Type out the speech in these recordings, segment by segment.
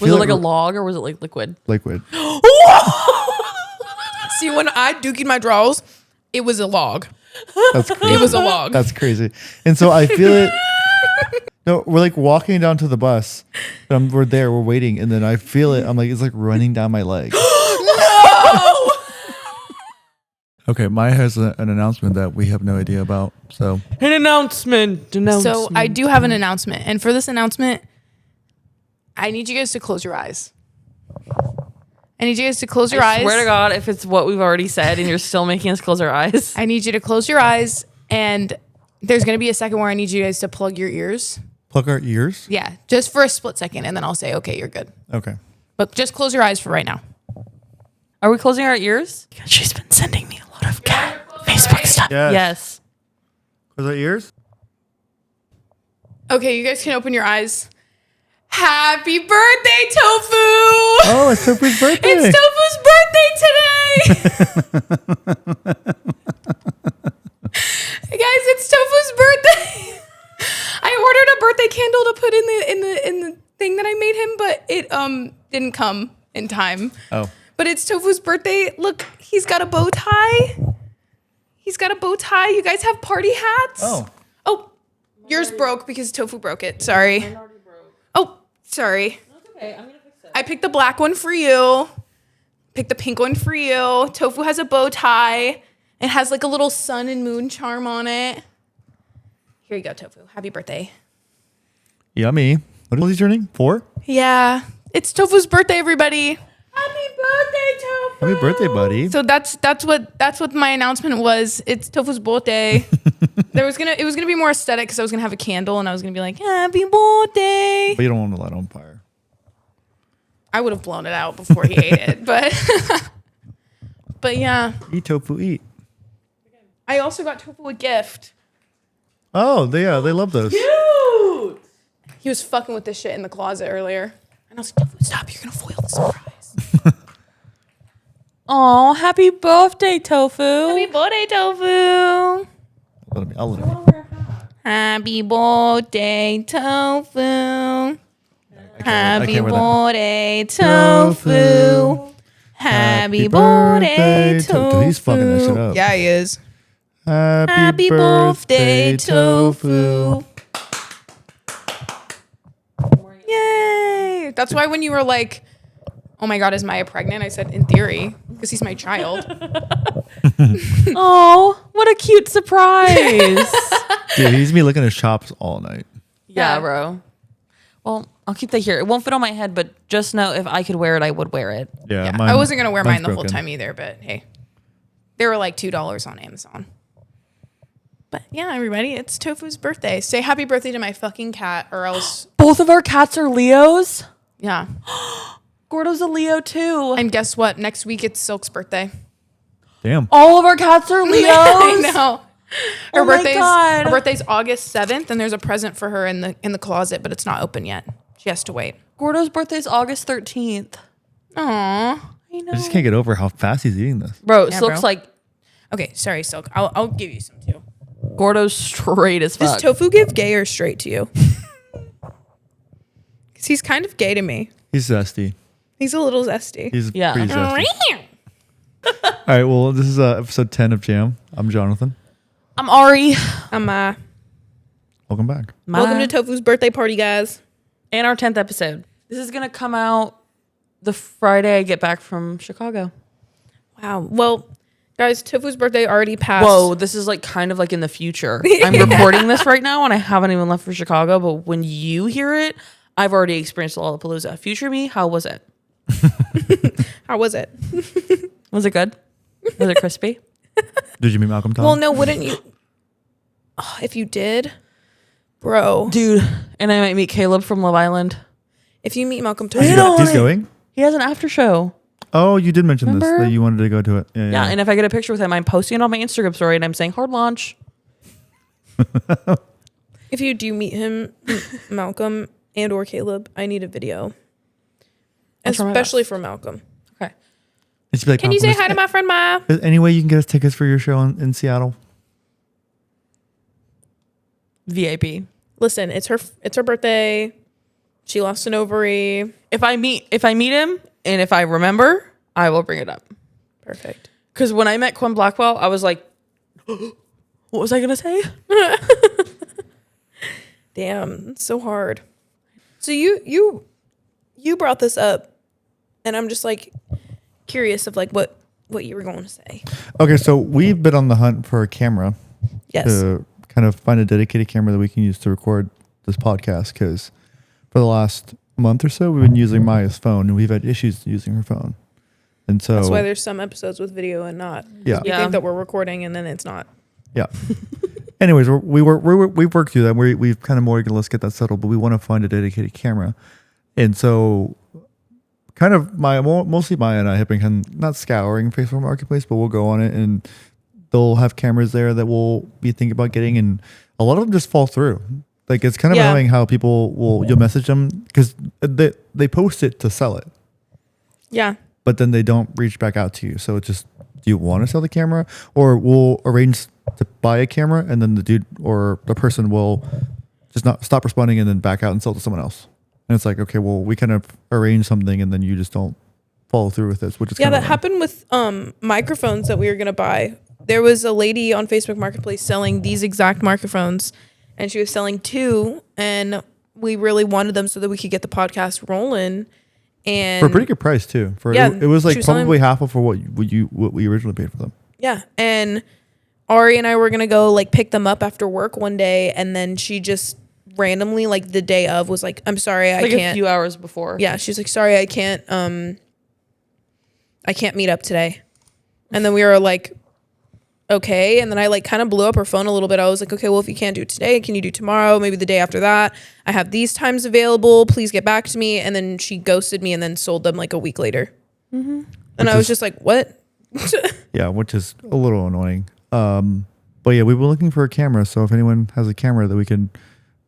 Was it like a log or was it like liquid? Liquid. See, when I dookied my draws, it was a log. That's crazy. It was a log. That's crazy. And so I feel it. No, we're like walking down to the bus. We're there. We're waiting. And then I feel it. I'm like, it's like running down my leg. No! Okay, Maya has an announcement that we have no idea about. So An announcement. So I do have an announcement. And for this announcement, I need you guys to close your eyes. I need you guys to close your eyes. I swear to God, if it's what we've already said and you're still making us close our eyes. I need you to close your eyes. And there's going to be a second where I need you guys to plug your ears. plug our ears. Yeah, just for a split second. And then I'll say, okay, you're good. Okay. But just close your eyes for right now. Are we closing our ears? She's been sending me a lot of Facebook stuff. Yes. Close our ears. Okay, you guys can open your eyes. Happy birthday, Tofu! Oh, it's Tofu's birthday. It's Tofu's birthday today! Hey guys, it's Tofu's birthday. I ordered a birthday candle to put in the thing that I made him, but it didn't come in time. Oh. But it's Tofu's birthday. Look, he's got a bow tie. He's got a bow tie. You guys have party hats? Oh. Oh, yours broke because Tofu broke it. Sorry. Mine already broke. Oh, sorry. That's okay. I'm gonna fix it. I picked the black one for you. Picked the pink one for you. Tofu has a bow tie. It has like a little sun and moon charm on it. Here you go, Tofu. Happy birthday. Yummy. What is he turning? 4? Yeah. It's Tofu's birthday, everybody. Happy birthday, Tofu. Happy birthday, buddy. So that's what my announcement was. It's Tofu's birthday. It was gonna be more aesthetic because I was gonna have a candle and I was gonna be like, happy birthday. But you don't want to light on fire. I would have blown it out before he ate it, but yeah. Eat tofu, eat. I also got Tofu a gift. Oh, they love those. Cute. He was fucking with this shit in the closet earlier. And I was like, Tofu, stop, you're gonna foil the surprise. Oh, happy birthday, Tofu. Happy birthday, Tofu. I'll let him. Happy birthday, Tofu. Happy birthday, Tofu. Happy birthday, Tofu. Dude, he's fucking that shit up. Yeah, he is. Happy birthday, Tofu. Yay. That's why when you were like, oh my God, is Maya pregnant? I said, in theory, because he's my child. Oh, what a cute surprise. Dude, he's me licking his chops all night. Yeah, bro. Well, I'll keep that here. It won't fit on my head, but just know if I could wear it, I would wear it. Yeah, I wasn't going to wear mine mine's the whole broken. time either, but hey. They were like $2 on Amazon. But yeah, everybody, it's Tofu's birthday. Say happy birthday to my fucking cat or else, Both of our cats are Leos. yeah. Gordo's a Leo too. And guess what? Next week, it's Silk's birthday. Damn. All of our cats are Leos. I know. Her Oh my birthday's God. her birthday's August 7th, and there's a present for her in the closet, but it's not open yet. She has to wait. Gordo's birthday's August 13th. Aww. I know. I just can't get over how fast he's eating this. Bro, Yeah, Silk's bro. like Okay, sorry, Silk. I'll give you some too. Gordo's straight as fuck. Does Tofu give gay or straight to you? Because he's kind of gay to me. He's zesty. He's a little zesty. He's Yeah. pretty zesty. All right, well, this is episode 10 of Jam. I'm Jonathan. I'm Ari. Welcome back. Welcome to Tofu's birthday party, guys. And our 10th episode. This is going to come out the Friday I get back from Chicago. Wow. Well, guys, Tofu's birthday already passed. Whoa, this is like kind of like in the future. I'm recording this right now and I haven't even left for Chicago, but when you hear it, I've already experienced Lollapalooza. Future me, how was it? How was it? Was it good? Was it crispy? Did you meet Malcolm Tom? Well, no, wouldn't you? Oh, if you did, bro. Dude, and I might meet Caleb from Love Island. If you meet Malcolm Tom, He's going? He has an after show. Oh, you did mention Remember? this, that you wanted to go to it. Yeah, and if I get a picture with him, I'm posting it on my Instagram story and I'm saying hard launch. if you do meet him, Malcolm and or Caleb, I need a video. I'll try my Especially best. for Malcolm. Okay. It's like, Can you say Malcolm, hi to my friend Maya? is any way you can get us tickets for your show in Seattle? VIP. Listen, it's her birthday. She lost an ovary. If I meet him and if I remember, I will bring it up. Perfect. Because when I met Quinn Blackwell, I was like, what was I gonna say? Damn, it's so hard. So you brought this up, and I'm just like curious of like what you were going to say. Okay, so we've been on the hunt for a camera. Yes. To kind of find a dedicated camera that we can use to record this podcast, because for the last month or so we've been using Maya's phone and we've had issues using her phone, and so That's why there's some episodes with video and not. Yeah. We think that we're recording and then it's not. Yeah. Anyways, we've worked through that. We've kind of more like, let's get that settled, but we want to find a dedicated camera, and so kind of mostly Maya and I have been kind of not scouring Facebook Marketplace, but we'll go on it and they'll have cameras there that we'll be thinking about getting, and a lot of them just fall through. Like, it's kind of annoying how you'll message them because they post it to sell it. Yeah. But then they don't reach back out to you. So it's just, do you want to sell the camera? Or we'll arrange to buy a camera and then the dude or the person will just not stop responding and then back out and sell to someone else. And it's like, okay, well, we kind of arrange something and then you just don't follow through with this, which is that happened with microphones that we were going to buy. There was a lady on Facebook Marketplace selling these exact microphones, and she was selling 2, and we really wanted them so that we could get the podcast rolling. And for a pretty good price too. It was like probably half of what we originally paid for them. Yeah, and Ari and I were gonna go like pick them up after work one day, and then she just randomly like the day of was like, "I'm sorry, I can't." A few hours before. Yeah, she's like, "Sorry, I can't meet up today," and then we were like, okay. And then I like kind of blew up her phone a little bit. I was like, okay, well, if you can't do it today, can you do tomorrow? Maybe the day after that. I have these times available. Please get back to me. And then she ghosted me and then sold them like a week later. Mm-hmm. And I was just like, what? Yeah, which is a little annoying. But yeah, we were looking for a camera. So if anyone has a camera that we can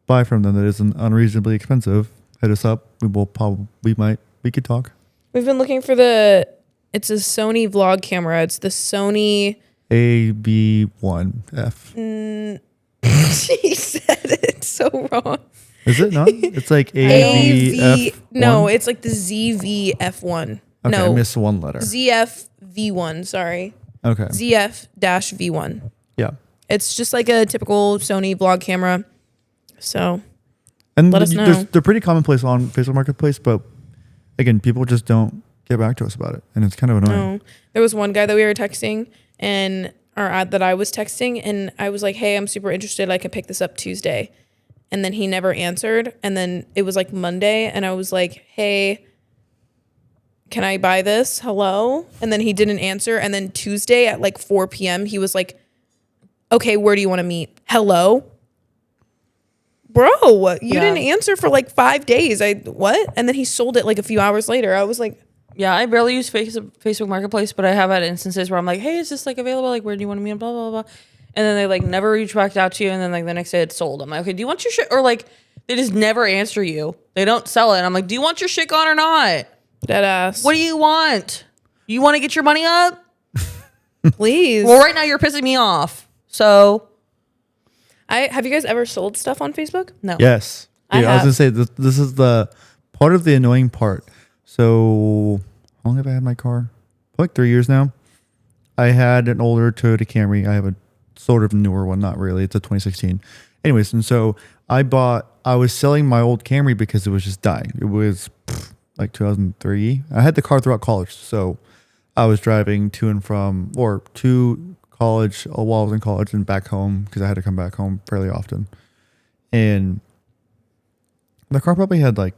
buy from them that isn't unreasonably expensive, hit us up. We could talk. We've been looking for it's a Sony vlog camera. It's the Sony AB1F. She said it so wrong. Is it not? It's like AVF. No, it's like the ZVF1. Okay, no, I missed one letter. ZFV1. Sorry. Okay. ZF-V1. Yeah. It's just like a typical Sony vlog camera. So, and let us know. They're pretty commonplace on Facebook Marketplace, but again, people just don't get back to us about it, and it's kind of annoying. No. There was one guy that we were texting, that I was texting, and I was like, hey, I'm super interested. I can pick this up Tuesday. And then he never answered. And then it was like Monday, and I was like, hey, can I buy this? Hello? And then he didn't answer. And then Tuesday at like 4 p.m., he was like, okay, where do you want to meet? Hello? Bro, you didn't answer for like 5 days. What? And then he sold it like a few hours later. I was like, yeah, I barely use Facebook Marketplace, but I have had instances where I'm like, hey, is this like available? Like, where do you want to meet? Blah, blah, blah. And then they like never reach back out to you. And then like the next day it's sold. I'm like, okay, do you want your shit? Or like they just never answer you. They don't sell it. And I'm like, do you want your shit gone or not? dead ass. What do you want? You want to get your money up? Please. Well, right now you're pissing me off. So. Have you guys ever sold stuff on Facebook? No. Yes. I Yeah, I was going to say, this is the part of the annoying part. So, how long have I had my car? Like 3 years now. I had an older Toyota Camry. I have a sort of newer one. Not really. It's a 2016. Anyways, and so I was selling my old Camry because it was just dying. It was like 2003. I had the car throughout college. So I was driving to and from, or to college while I was in college and back home because I had to come back home fairly often. And the car probably had like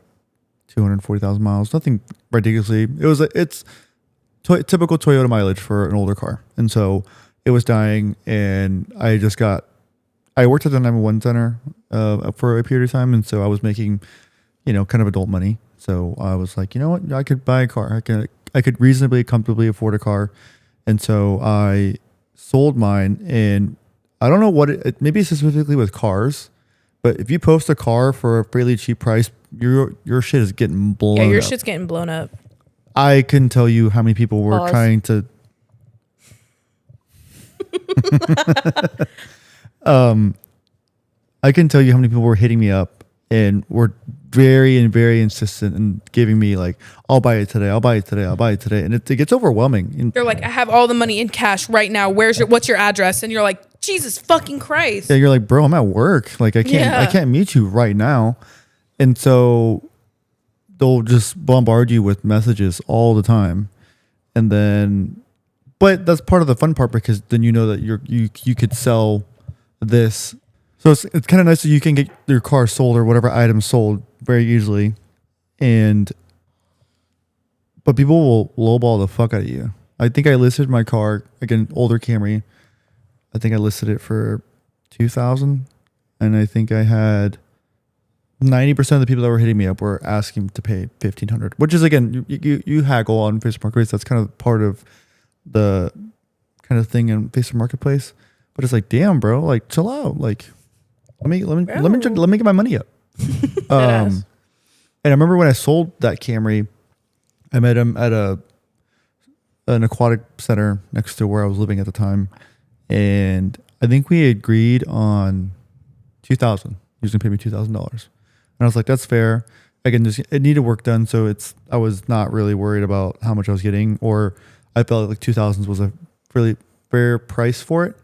240,000 miles, nothing ridiculously. It's typical Toyota mileage for an older car. And so it was dying, and I worked at the 911 center for a period of time. And so I was making, kind of adult money. So I was like, you know what, I could buy a car. I could reasonably, comfortably afford a car. And so I sold mine, and I don't know maybe specifically with cars, but if you post a car for a fairly cheap price, your shit is getting blown up. Yeah, your shit's getting blown up. I couldn't tell you how many people were trying to I can tell you how many people were hitting me up and were very insistent in giving me like, I'll buy it today, I'll buy it today, I'll buy it today, and it gets overwhelming. And They're like, I have all the money in cash right now. What's your address? And you're like, Jesus fucking Christ. yeah, you're like, bro, I'm at work. Like I can't meet you right now. And so they'll just bombard you with messages all the time. And then, but that's part of the fun part, because then you know that you could sell this. So it's kind of nice that you can get your car sold or whatever item sold very easily. But people will lowball the fuck out of you. I think I listed my car, again, older Camry. I think I listed it for $2,000, and I think I had 90% of the people that were hitting me up were asking to pay $1,500, which is, again, you haggle on Facebook Marketplace. That's kind of part of the kind of thing in Facebook Marketplace. But it's like, damn, bro, like chill out. Like, let me get my money up. And I remember when I sold that Camry, I met him at an aquatic center next to where I was living at the time. And I think we agreed on $2,000. He was gonna pay me $2,000, and I was like, "That's fair." Again, it needed work done, so I was not really worried about how much I was getting, or I felt like $2,000 was a really fair price for it.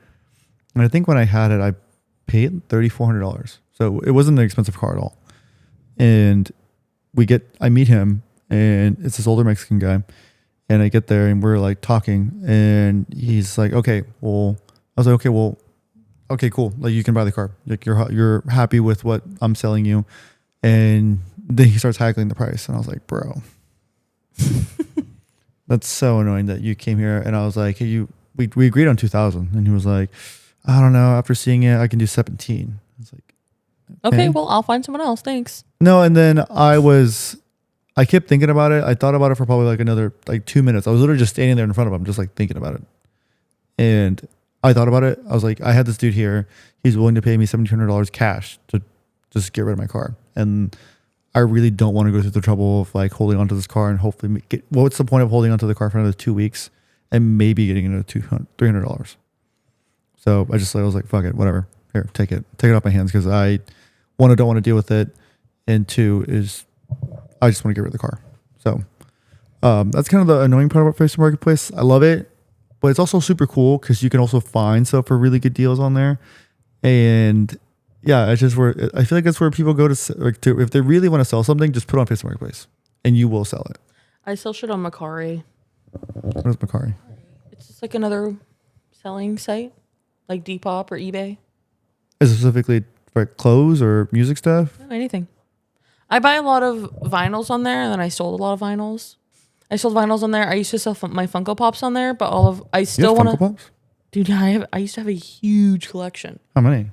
And I think when I had it, I paid $3,400, so it wasn't an expensive car at all. And I meet him, and it's this older Mexican guy, and I get there and we're like talking, and he's like, "Okay, well." I was like, okay, well, okay, cool. Like, you can buy the car. Like, you're happy with what I'm selling you. And then he starts haggling the price. And I was like, bro, that's so annoying that you came here. And I was like, hey, we agreed on 2,000. And he was like, I don't know. After seeing it, I can do 17. I was like, okay, well, I'll find someone else. Thanks. No. And then I kept thinking about it. I thought about it for probably like another 2 minutes. I was literally just standing there in front of him, just like thinking about it. And I thought about it. I was like, I had this dude here. He's willing to pay me $1,700 cash to just get rid of my car. And I really don't want to go through the trouble of like holding onto this car and hopefully what's the point of holding onto the car for another 2 weeks and maybe getting another $300. So I was like, fuck it, whatever. Here, take it off my hands, because I, one, I don't want to deal with it. And two is I just want to get rid of the car. So that's kind of the annoying part about Facebook Marketplace. I love it. But it's also super cool because you can also find stuff for really good deals on there. And yeah, it's just where I feel like that's where people go to if they really want to sell something, just put it on Facebook Marketplace and you will sell it. I sell shit on Macari. What is Macari? It's just like another selling site, like Depop or eBay. Is it specifically for clothes or music stuff? No, anything. I buy a lot of vinyls on there, and then I sold a lot of vinyls. I sold vinyls on there. I used to sell my Funko Pops on there, but I still want to. Funko Pops? Dude, I used to have a huge collection. How many?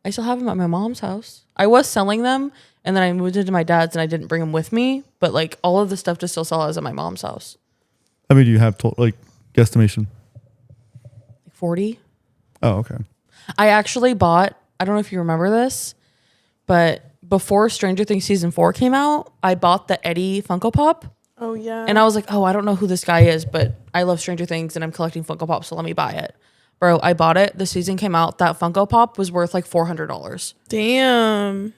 I still have them at my mom's house. I was selling them, and then I moved into my dad's, and I didn't bring them with me. But like all of the stuff to still sell is at my mom's house. How many do you have? Guesstimation? Like 40. Oh, okay. I actually bought. I don't know if you remember this, but before Stranger Things season 4 came out, I bought the Eddie Funko Pop. Oh, yeah. And I was like, oh, I don't know who this guy is, but I love Stranger Things and I'm collecting Funko Pops, so let me buy it. Bro, I bought it. The season came out. That Funko Pop was worth like $400. Damn.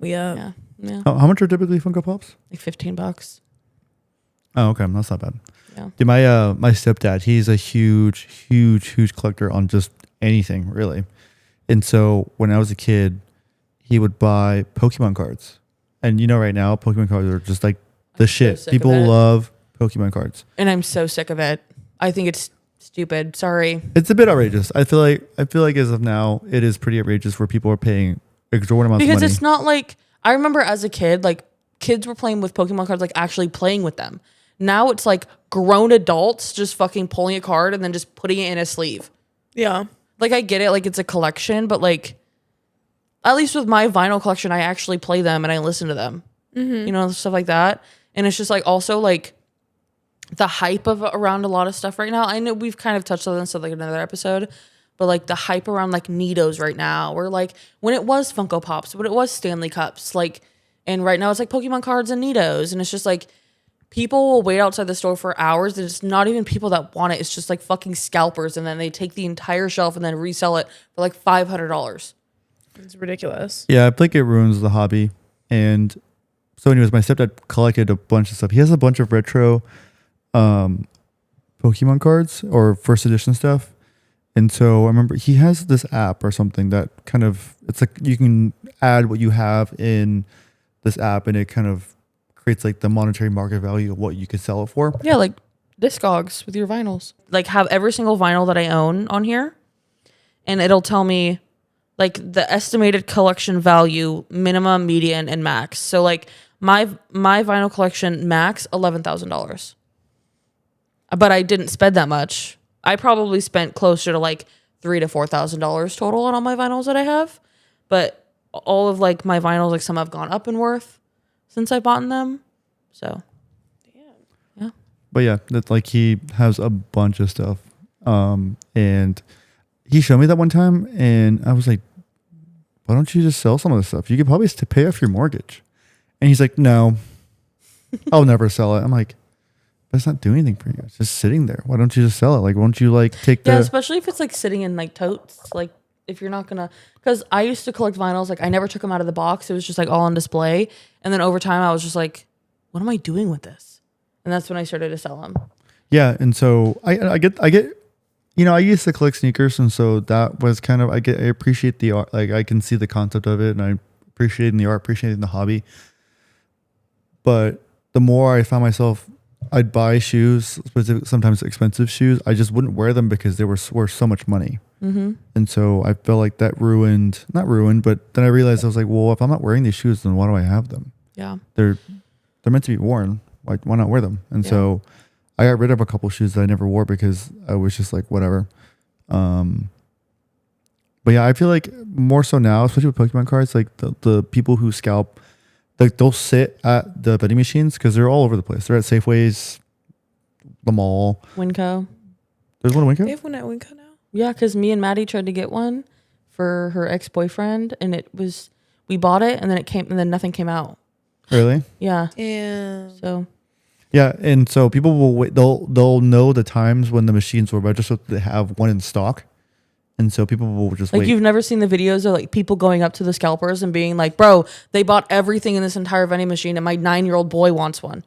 Yeah. How much are typically Funko Pops? Like $15. Oh, okay. That's not bad. Yeah. Dude, my stepdad, he's a huge collector on just anything, really. And so when I was a kid, he would buy Pokemon cards. And right now, Pokemon cards are just like the shit. So people love Pokemon cards. And I'm so sick of it. I think it's stupid. Sorry. It's a bit outrageous. I feel like as of now, it is pretty outrageous where people are paying exorbitant amounts of money. Because it's not like, I remember as a kid, like kids were playing with Pokemon cards, like actually playing with them. Now it's like grown adults just fucking pulling a card and then just putting it in a sleeve. Yeah. Like I get it, like it's a collection, but like at least with my vinyl collection, I actually play them and I listen to them. Mm-hmm. Stuff like that. And it's just like also like the hype of around a lot of stuff right now. I know we've kind of touched on this in like another episode, but like the hype around like Nitos right now, or like when it was Funko Pops, when it was Stanley Cups, like, and right now it's like Pokemon cards and Nitos. And it's just like people will wait outside the store for hours. And it's not even people that want it. It's just like fucking scalpers. And then they take the entire shelf and then resell it for like $500. It's ridiculous. Yeah, I think it ruins the hobby. And so anyways, my stepdad collected a bunch of stuff. He has a bunch of retro Pokemon cards or first edition stuff. And so I remember he has this app or something that kind of, it's like you can add what you have in this app and it kind of creates like the monetary market value of what you could sell it for. Yeah, like Discogs with your vinyls. Like have every single vinyl that I own on here, and it'll tell me like the estimated collection value, minimum, median, and max. So like my vinyl collection max $11,000. But I didn't spend that much. I probably spent closer to like $3,000 to $4,000 total on all my vinyls that I have. But all of like my vinyls, like some have gone up in worth since I bought them. So, yeah. But yeah, that's like he has a bunch of stuff. And he showed me that one time, and I was like, why don't you just sell some of this stuff? You could probably pay off your mortgage. And he's like, no, I'll never sell it. I'm like, but it's not doing anything for you. It's just sitting there. Why don't you just sell it? Like, won't you like take the... Yeah, especially if it's like sitting in like totes. Like if you're not gonna... Because I used to collect vinyls. Like I never took them out of the box. It was just like all on display. And then over time I was just like, what am I doing with this? And that's when I started to sell them. Yeah. And so I get, you know, I used to collect sneakers. And so that was kind of, I appreciate the art. Like I can see the concept of it and I appreciating the art, appreciating the hobby. But the more I found myself, I'd buy shoes, sometimes expensive shoes. I just wouldn't wear them because they were worth so much money. Mm-hmm. And so I felt like that not ruined, but then I realized I was like, well, if I'm not wearing these shoes, then why do I have them? Yeah. They're meant to be worn. Why not wear them? And so I got rid of a couple shoes that I never wore because I was just like, whatever. But yeah, I feel like more so now, especially with Pokemon cards, like the people who scalp, like they'll sit at the vending machines because they're all over the place. They're at Safeways, the mall. Winco. There's one at They Winco? have one at Winco now. Yeah, because me and Maddie tried to get one for her ex-boyfriend, and we bought it, and then nothing came out. Really? Yeah. Yeah. So. Yeah, and so people will wait. They'll know the times when the machines were registered to have one in stock, and so people will just Like wait. you've never seen the videos of like people going up to the scalpers and being like, bro, they bought everything in this entire vending machine and my 9-year-old boy wants one.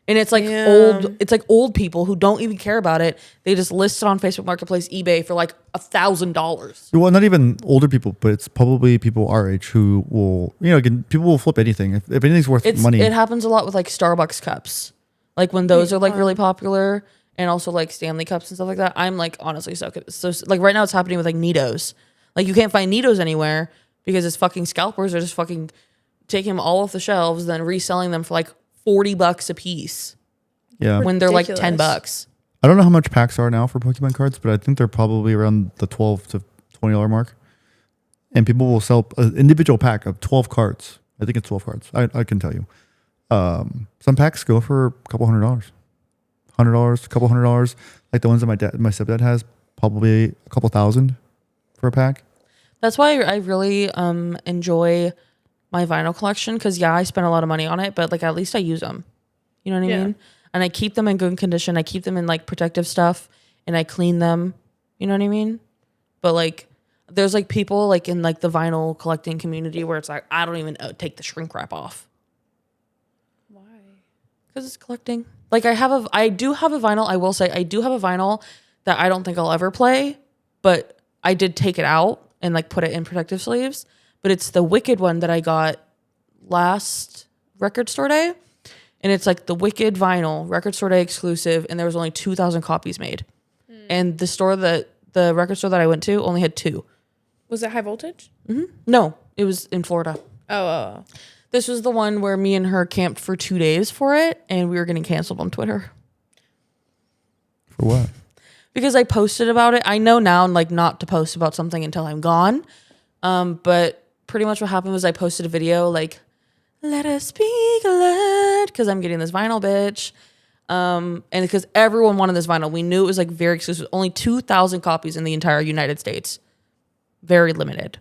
And it's like old people who don't even care about it. They just list it on Facebook Marketplace, eBay for like $1,000. Well, not even older people, but it's probably people our age who will, you know, again, people will flip anything. If anything's worth money. It happens a lot with like Starbucks cups. Like when those are like really popular, and also like Stanley cups and stuff like that. I'm like honestly so like right now it's happening with like Nitos. Like you can't find Nitos anywhere because it's fucking scalpers are just fucking taking them all off the shelves, then reselling them for like $40 a piece. Yeah. When they're like Ridiculous. $10. I don't know how much packs are now for Pokemon cards, but I think they're probably around the $12 to $20 mark. And people will sell an individual pack of 12 cards. I think it's 12 cards. I can tell you. Some packs go for a couple $100. $100, a couple $100. Like the ones that my stepdad has, probably a couple $1,000 for a pack. That's why I really enjoy my vinyl collection because I spend a lot of money on it, but like at least I use them. You know what I mean? And I keep them in good condition. I keep them in like protective stuff, and I clean them. You know what I mean? But like, there's like people like in like the vinyl collecting community where it's like I don't even take the shrink wrap off. Why? Because it's collecting. Like I do have a vinyl. I will say I do have a vinyl that I don't think I'll ever play, but I did take it out and like put it in protective sleeves. But it's the Wicked one that I got last record store day. And it's like the Wicked vinyl, record store day exclusive. And there was only 2,000 copies made. And the record store that I went to only had 2. Was it high voltage? Mm-hmm. No, it was in Florida. Oh. This was the one where me and her camped for 2 days for it. And we were getting canceled on Twitter. For what? Because I posted about it. I know now like not to post about something until I'm gone. But pretty much what happened was I posted a video like, let us be glad, because I'm getting this vinyl, bitch. And because everyone wanted this vinyl. We knew it was like very exclusive. Only 2,000 copies in the entire United States. Very limited.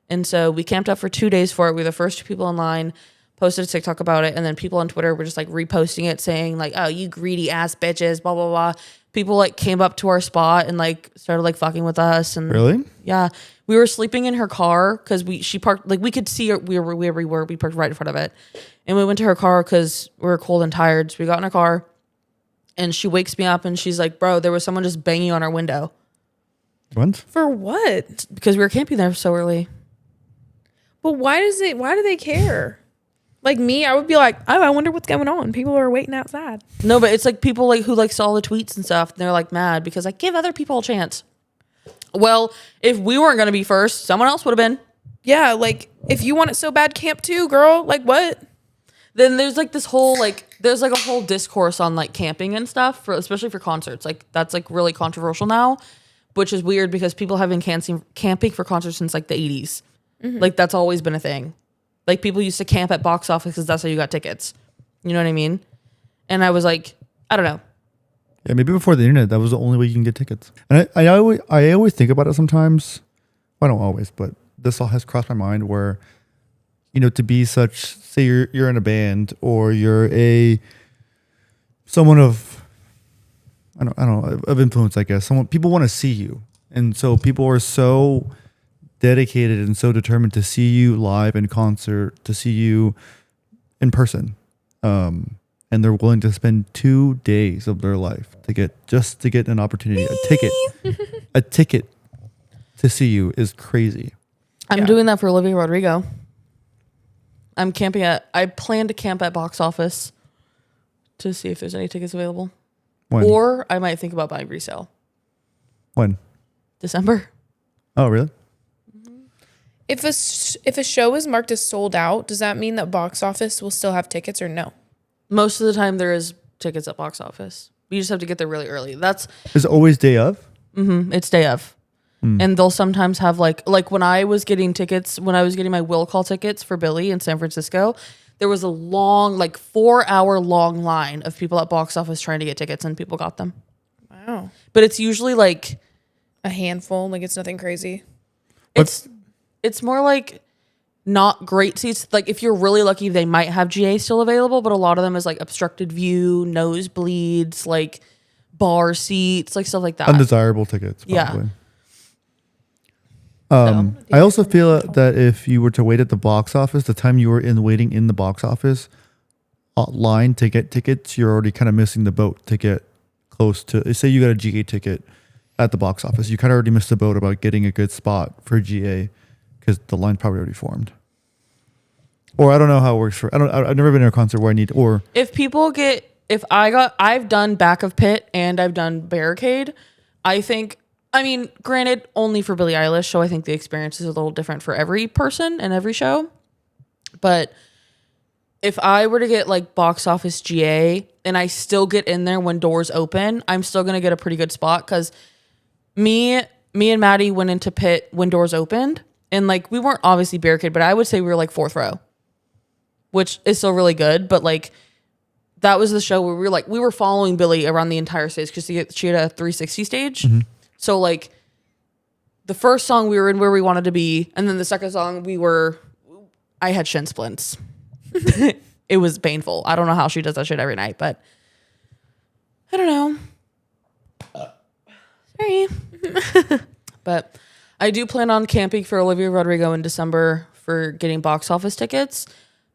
And so we camped out for 2 days for it. We were the first 2 people in line. posted a TikTok about it, and then people on Twitter were just like reposting it, saying like, "Oh, you greedy ass bitches," blah blah blah. People like came up to our spot and like started like fucking with us. And Really? yeah, we were sleeping in her car because she parked, like we could see her, where we were. We parked right in front of it, and we went to her car because we were cold and tired. So we got in her car, and she wakes me up and she's like, "Bro, there was someone just banging on our window." What? For what? Because we were camping there so early. But why do they care? Like me, I would be like, oh, I wonder what's going on. People are waiting outside. No, but it's like people like who like saw the tweets and stuff, and they're like mad because like give other people a chance. Well, if we weren't gonna be first, someone else would have been. Yeah, like if you want it so bad, camp too, girl. Like what? Then there's like this whole like there's like a whole discourse on like camping and stuff for especially for concerts. Like that's like really controversial now, which is weird because people have been camping for concerts since like the 80s. Like that's always been a thing. Like people used to camp at box office because that's how you got tickets. You know what I mean? And I was like, I don't know. Yeah, maybe before the internet, that was the only way you can get tickets. And I always think about it sometimes. Well, I don't always, but this all has crossed my mind where, you know, to be such, say you're in a band or you're someone of, I don't know, of influence, I guess. People want to see you. And so people are so dedicated and so determined to see you live in concert, to see you in person. And they're willing to spend 2 days of their life to get an opportunity, a ticket to see you is crazy. I'm doing that for Olivia Rodrigo. I plan to camp at box office to see if there's any tickets available. When? Or I might think about buying resale. When? December. Oh, really? If a show is marked as sold out, does that mean that box office will still have tickets or no? Most of the time there is tickets at box office. You just have to get there really early. Is it always day of? It's day of. And they'll sometimes have like when I was getting my will call tickets for Billy in San Francisco, there was a long, like 4-hour long line of people at box office trying to get tickets, and people got them. Wow. But it's usually like A handful, like it's nothing crazy. It's more like not great seats. Like if you're really lucky, they might have GA still available, but a lot of them is like obstructed view, nosebleeds, like bar seats, like stuff like that. Undesirable tickets, probably. Yeah. I also feel that if you were to wait at the box office, the time you were waiting in the box office line to get tickets, you're already kind of missing the boat to get close to. Say you got a GA ticket at the box office, you kind of already missed the boat about getting a good spot for GA because the line probably already formed. Or I don't know how it works I've never been to a concert where I need I've done back of pit and I've done barricade. Granted, only for Billie Eilish, so I think the experience is a little different for every person and every show. But if I were to get like box office GA and I still get in there when doors open, I'm still gonna get a pretty good spot because me and Maddie went into pit when doors opened, and like we weren't obviously barricade, but I would say we were like 4th row, which is still really good. But like that was the show where we were following Billie around the entire stage because she had a 360 stage. Mm-hmm. So like the first song we were in where we wanted to be, and then the second song I had shin splints. It was painful. I don't know how she does that shit every night, but I don't know. Sorry. But I do plan on camping for Olivia Rodrigo in December for getting box office tickets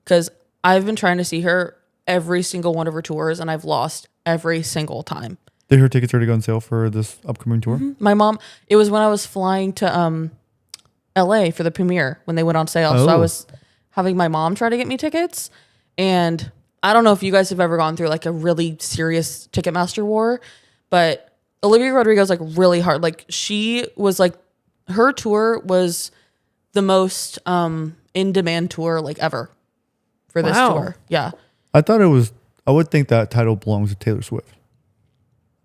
because I've been trying to see her every single one of her tours and I've lost every single time. Did her tickets already go on sale for this upcoming tour? Mm-hmm. My mom, it was when I was flying to LA for the premiere when they went on sale. Oh. So I was having my mom try to get me tickets. And I don't know if you guys have ever gone through like a really serious Ticketmaster war, but Olivia Rodrigo's like really hard. Like she was like, her tour was the most in demand tour like ever for this tour. Yeah. I would think that title belongs to Taylor Swift.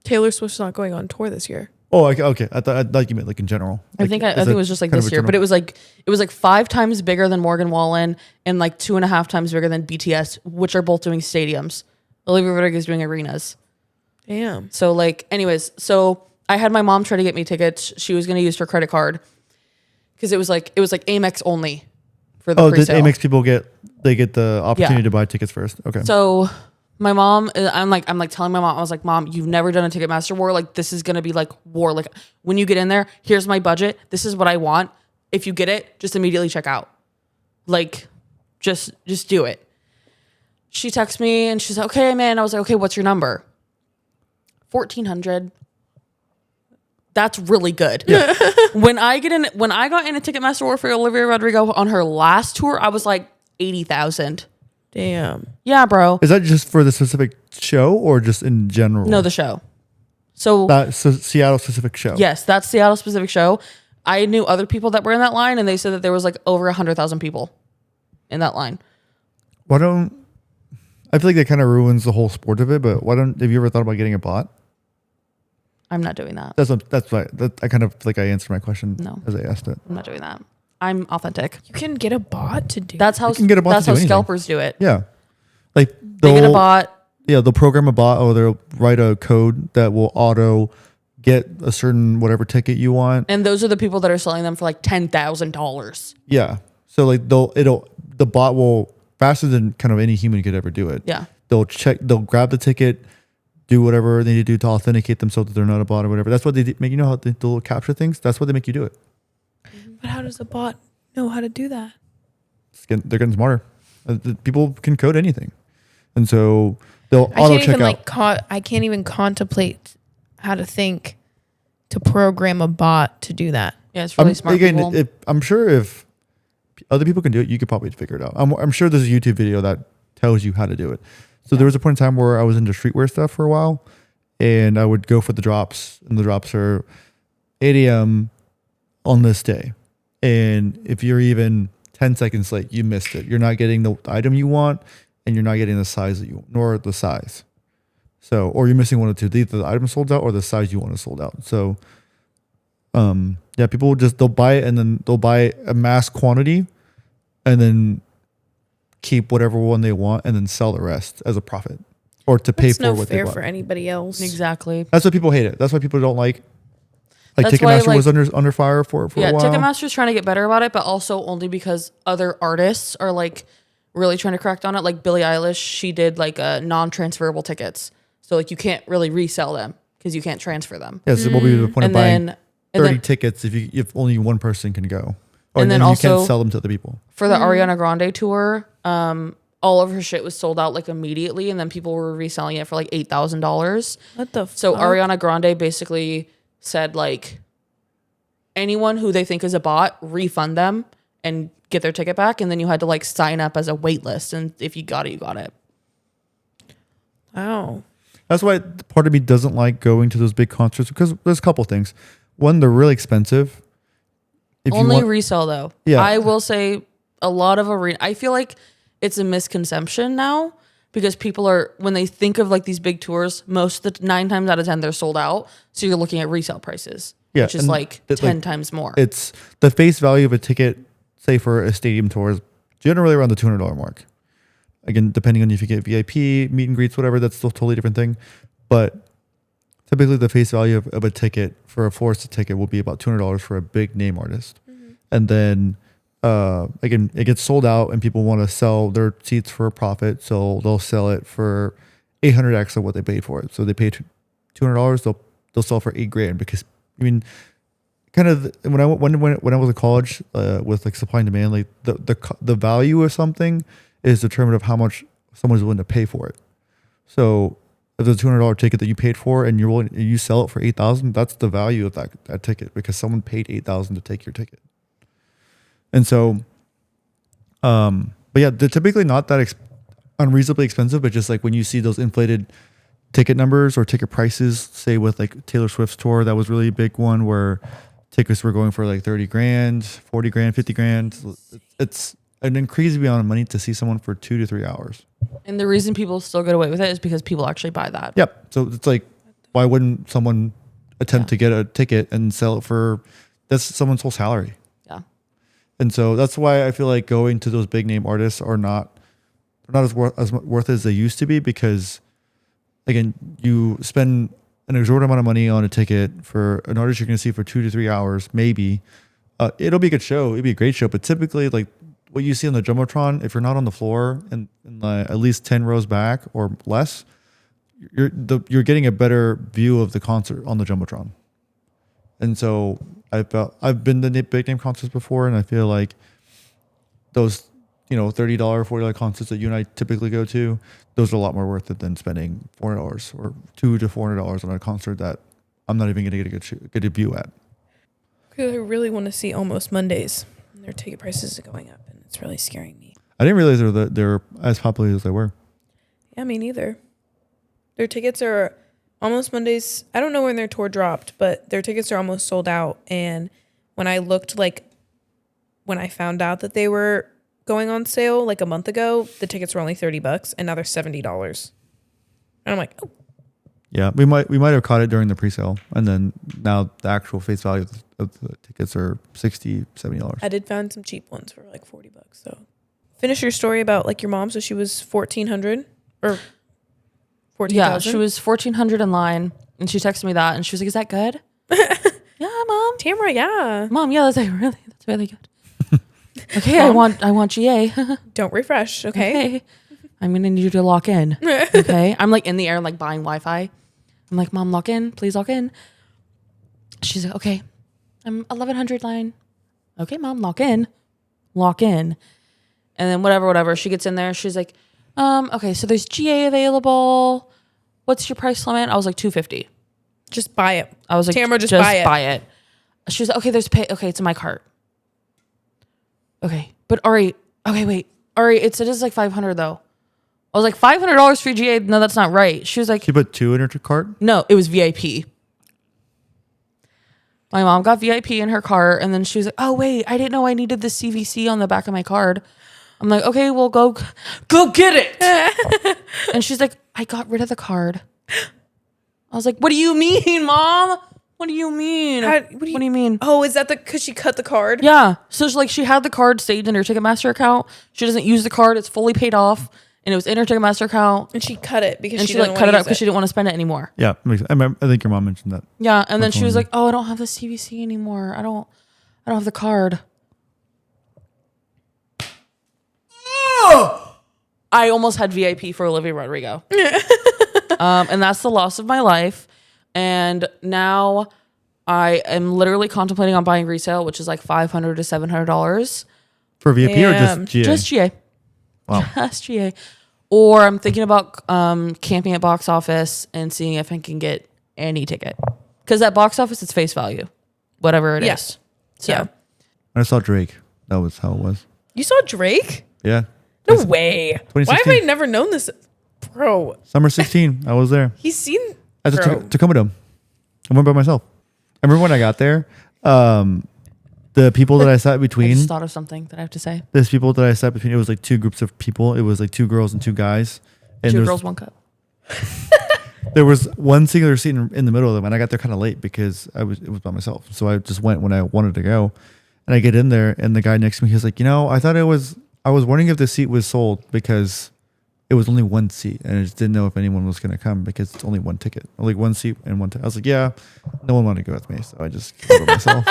Taylor Swift's not going on tour this year. Oh, okay. I thought you meant like in general. I think it was just like this year, but it was like 5 times bigger than Morgan Wallen and like 2.5 times bigger than BTS, which are both doing stadiums. Olivia Rodrigo is doing arenas. Damn. So like, anyways, so I had my mom try to get me tickets. She was going to use her credit card because it was like Amex only for the pre-sale. Did Amex people get they get the opportunity to buy tickets first. Okay. So my mom, I'm like telling my mom, I was like, Mom, you've never done a Ticketmaster war. Like, this is gonna be like war. Like, when you get in there, here's my budget. This is what I want. If you get it, just immediately check out. Like, just do it. She texts me and she's like, okay, man. I was like, okay, what's your number? 1,400. That's really good. Yeah. When I got in a Ticketmaster war for Olivia Rodrigo on her last tour, I was like 80,000. Damn. Yeah, bro. Is that just for the specific show or just in general? No, the show. So That's a Seattle specific show. yes, that's Seattle specific show. I knew other people that were in that line, and they said that there was like over 100,000 people in that line. Why don't I feel like that kind of ruins the whole sport of it? But why don't have you ever thought about getting a bot? I'm not doing that. That's why I kind of feel like I answered my question No. as I asked it. I'm not doing that. I'm authentic. You can get a bot to do. That's how You can get a bot that's to how do anything. scalpers do it. Yeah, like They get a bot. Yeah, they'll program a bot or they'll write a code that will auto get a certain whatever ticket you want. And those are the people that are selling them for like $10,000. Yeah, so like the bot will faster than kind of any human could ever do it. Yeah. They'll grab the ticket, do whatever they need to do to authenticate themselves that they're not a bot or whatever. That's what they make. You know how the little capture things? That's what they make you do it. But how does a bot know how to do that? They're getting smarter. People can code anything, and so they'll I auto can't check even out. I can't even contemplate how to think to program a bot to do that. Yeah, it's really smart people. I'm sure if other people can do it, you could probably figure it out. I'm sure there's a YouTube video that tells you how to do it. So there was a point in time where I was into streetwear stuff for a while, and I would go for the drops, and the drops are 8 a.m. on this day. And if you're even 10 seconds late, you missed it. You're not getting the item you want, and you're not getting the size that you want, nor the size. So, or you're missing one or two. Either the item sold out or the size you want is sold out. So, yeah, people they'll buy it and then they'll buy a mass quantity and then keep whatever one they want and then sell the rest as a profit or to pay That's for no what they fair bought. for anybody else. Exactly. That's why people hate it. That's why people don't like That's why, Ticketmaster was under fire for a while. Ticketmaster's trying to get better about it, but also only because other artists are like really trying to crack down on it. Like Billie Eilish, she did like non-transferable tickets. So like you can't really resell them because you can't transfer them. Yeah, so what would be the point of And buying then 30 tickets if only one person can go? Or And then you also- can't sell them to other people. for the Ariana Grande tour, all of her shit was sold out like immediately, and then people were reselling it for like $8,000. What the So fuck? Ariana Grande basically said like anyone who they think is a bot, refund them and get their ticket back, and then you had to like sign up as a wait list, and if you got it, you got it. Wow. That's why part of me doesn't like going to those big concerts because there's a couple things. One, they're really expensive. If you Only want, resell though. Yeah. I will say a lot of arena. I feel like it's a misconception now because people are when they think of like these big tours, most of the 9 times out of 10 they're sold out. So you're looking at resale prices, Yeah, which is and like it, 10 like, times more. it's the face value of a ticket, say for a stadium tour, is generally around the $200 mark. Again, depending on if you get VIP, meet and greets, whatever, that's still a totally different thing. But typically the face value of a ticket for a Forest ticket will be about $200 for a big name artist. Mm-hmm. And then again, it gets sold out and people want to sell their seats for a profit. So they'll sell it for 800x of what they paid for it. So they paid $200, they'll sell for $8,000 because I mean, kind of when I was in college with like supply and demand, like the value of something is determined of how much someone's willing to pay for it. So if there's a $200 ticket that you paid for and you sell it for $8,000, that's the value of that ticket because someone paid $8,000 to take your ticket. And so, but yeah, they're typically not that unreasonably expensive, but just like when you see those inflated ticket numbers or ticket prices, say with like Taylor Swift's tour, that was really a big one where tickets were going for like $30,000, $40,000, $50,000. It's an crazy amount of money to see someone for 2 to 3 hours. And the reason people still get away with it is because people actually buy that. Yep. So it's like, why wouldn't someone attempt to get a ticket and sell it for, that's someone's whole salary. Yeah. And so that's why I feel like going to those big name artists are not as worth as they used to be because again, you spend an exorbitant amount of money on a ticket for an artist you're going to see for 2 to 3 hours, maybe. It'll be a good show. It'll be a great show. But typically like what you see on the Jumbotron, if you're not on the floor and at least 10 rows back or less, you're getting a better view of the concert on the Jumbotron. And so I've been to big name concerts before, and I feel like those, $30, $40 concerts that you and I typically go to, those are a lot more worth it than spending $400 or $200 to $400 on a concert that I'm not even going to get a view at. Because I really want to see Almost Mondays. And their ticket prices are going up, and it's really scaring me. I didn't realize they're as popular as they were. Yeah, me neither. Their tickets are Almost Mondays. I don't know when their tour dropped, but their tickets are almost sold out. And when I looked, when I found out that they were going on sale like a month ago, the tickets were only $30, and now they're $70. And I'm like, oh. Yeah, we might have caught it during the pre-sale, and then now the actual face value of the tickets are $60, $70. I did find some cheap ones for like $40. So finish your story about like your mom. So she was 1,400 or 14,000. Yeah, she was 1,400 in line, and she texted me that, and she was like, "Is that good?" Yeah, mom. Tamara, yeah. Mom, yeah, that's really good. Okay, Mom. I want GA. Don't refresh, okay? I'm gonna need you to lock in. Okay, I'm like in the air, like buying Wi-Fi. I'm like, Mom, lock in, please lock in. She's like, okay, I'm 1,100 line. Okay, Mom, lock in. And then whatever. She gets in there. She's like, okay, so there's GA available. What's your price limit? I was like, $250. Just buy it. I was like, Tamara, just buy it. She was like, okay, there's pay. Okay, it's in my cart. Okay, but Ari, okay, wait. Ari, it says like $500 though. I was like, $500 for GA? No, that's not right. She was like, She put 2 in her cart? no, it was VIP. My mom got VIP in her cart, and then she was like, oh, wait, I didn't know I needed the CVC on the back of my card. I'm like, okay, well, go get it. And she's like, I got rid of the card. I was like, what do you mean, Mom? What do you mean? What do you mean? Oh, is that because she cut the card? Yeah. So she had the card saved in her Ticketmaster account. She doesn't use the card. It's fully paid off. And it was in her Ticketmaster account. And she cut it because she cut it up because she didn't want to spend it anymore. Yeah, I think your mom mentioned that. Yeah. And then she was like, oh, I don't have the CVC anymore. I don't have the card. I almost had VIP for Olivia Rodrigo. And that's the loss of my life. And now I am literally contemplating on buying resale, which is like $500 to $700. For VIP or just GA? Just GA. Wow. Just GA. Or I'm thinking about camping at box office and seeing if I can get any ticket. Because at box office, it's face value, whatever it is. So. Yeah. When I saw Drake, that was how it was. You saw Drake? Yeah. No way. Why have I never known this? Bro. Summer 16. I was there. He's seen... At the Tacoma Dome. I went by myself. I remember when I got there, the people that I sat between... I just thought of something that I have to say. There's people that I sat between. It was like 2 groups of people. It was like 2 girls and 2 guys. And 2 girls, 1 cup. There was one singular seat in the middle of them, and I got there kind of late because it was by myself. So I just went when I wanted to go. And I get in there, and the guy next to me, he was like, I was wondering if the seat was sold because it was only 1 seat, and I just didn't know if anyone was going to come because it's only 1 ticket. Like 1 seat and 1 ticket. I was like, yeah, no one wanted to go with me, so I just go by myself.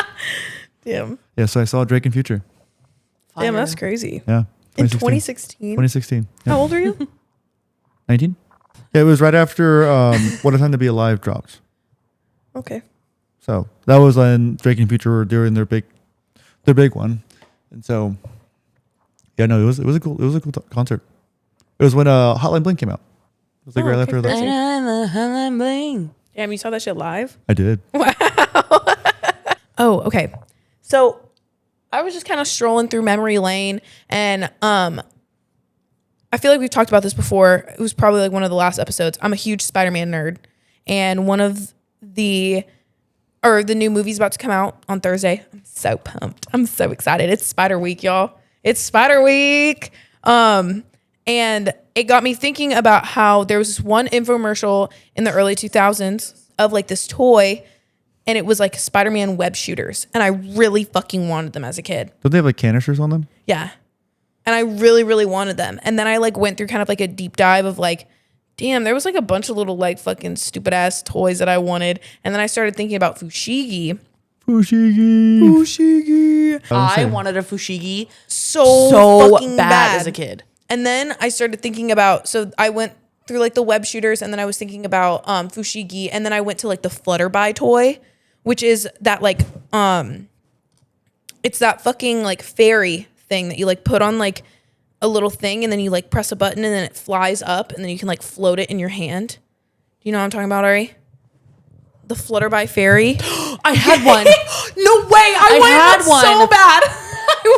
Damn. Yeah, so I saw Drake in Future. Fire. Damn, that's crazy. Yeah. In 2016? 2016. Yeah. How old are you? 19? Yeah, it was right after What a Time to Be Alive dropped. Okay. So that was when Drake and Future were doing their big one. And so, yeah, no, it was a cool concert. It was when Hotline Bling came out. It was like right after that. Hotline Bling. Damn, you saw that shit live? I did. Wow. Oh, okay. So I was just kind of strolling through memory lane, and I feel like we've talked about this before. It was probably like one of the last episodes. I'm a huge Spider-Man nerd, and one of the new movie's about to come out on Thursday. I'm so pumped. I'm so excited. It's Spider Week, y'all. It's Spider Week. And it got me thinking about how there was this one infomercial in the early 2000s of like this toy, and it was like Spider-Man web shooters. And I really fucking wanted them as a kid. Don't they have like canisters on them? Yeah. And I really, really wanted them. And then I like went through kind of like a deep dive of like, damn, there was like a bunch of little like fucking stupid ass toys that I wanted. And then I started thinking about Fushigi. Fushigi. I wanted a fushigi so fucking bad as a kid. And then I started thinking about, so I went through like the web shooters, and then I was thinking about fushigi, and then I went to like the Flutterby toy, which is that like it's that fucking like fairy thing that you like put on like a little thing, and then you like press a button, and then it flies up, and then you can like float it in your hand. Do you know what I'm talking about, Ari? The Flutterby fairy. I had one. No way! I wanted one so bad.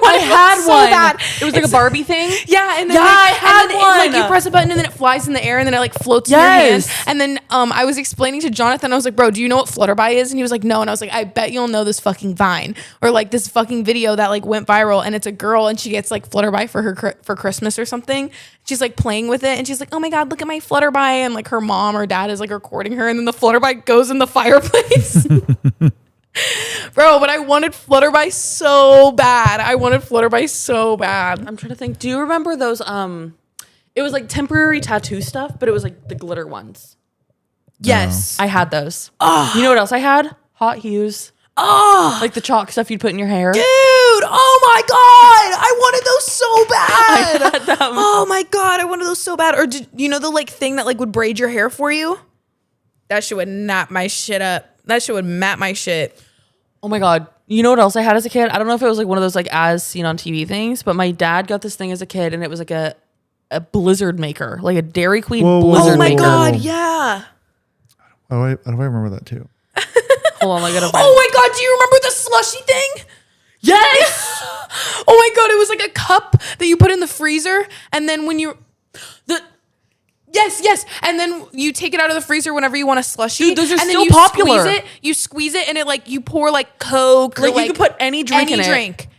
I had so one. bad. It was like a Barbie thing. Yeah, and then Yeah, like, I had and then one. Like you press a button and then it flies in the air and then it like floats in your hand. And then I was explaining to Jonathan, I was like, bro, do you know what Flutterby is? And he was like, no. And I was like, I bet you'll know this fucking Vine or like this fucking video that like went viral, and it's a girl and she gets like Flutterby for Christmas or something. She's like playing with it and she's like, oh my God, look at my Flutterby. And like her mom or dad is like recording her, and then the Flutterby goes in the fireplace. Bro, but I wanted Flutterby so bad. I'm trying to think. Do you remember those? It was like temporary tattoo stuff, but it was like the glitter ones. Yes. I had those. You know what else I had? Hot Hues. Like the chalk stuff you'd put in your hair. Dude, oh my God. I wanted those so bad. I had them. Oh my God, I wanted those so bad. Or did you know the like thing that like would braid your hair for you? That shit would nap my shit up. That shit would map my shit. Oh my God. You know what else I had as a kid? I don't know if it was like one of those like as seen on TV things, but my dad got this thing as a kid, and it was like a blizzard maker, like a Dairy Queen blizzard Oh my maker. God, yeah. How do I remember that too? Hold on, I gotta find Oh my God, do you remember the slushy thing? Yes! Oh my God, it was like a cup that you put in the freezer, and then when you Yes. And then you take it out of the freezer whenever you want a slushie. Dude, those are and still then you popular. You squeeze it, and it like you pour like Coke. Like or, you could put any drink in it.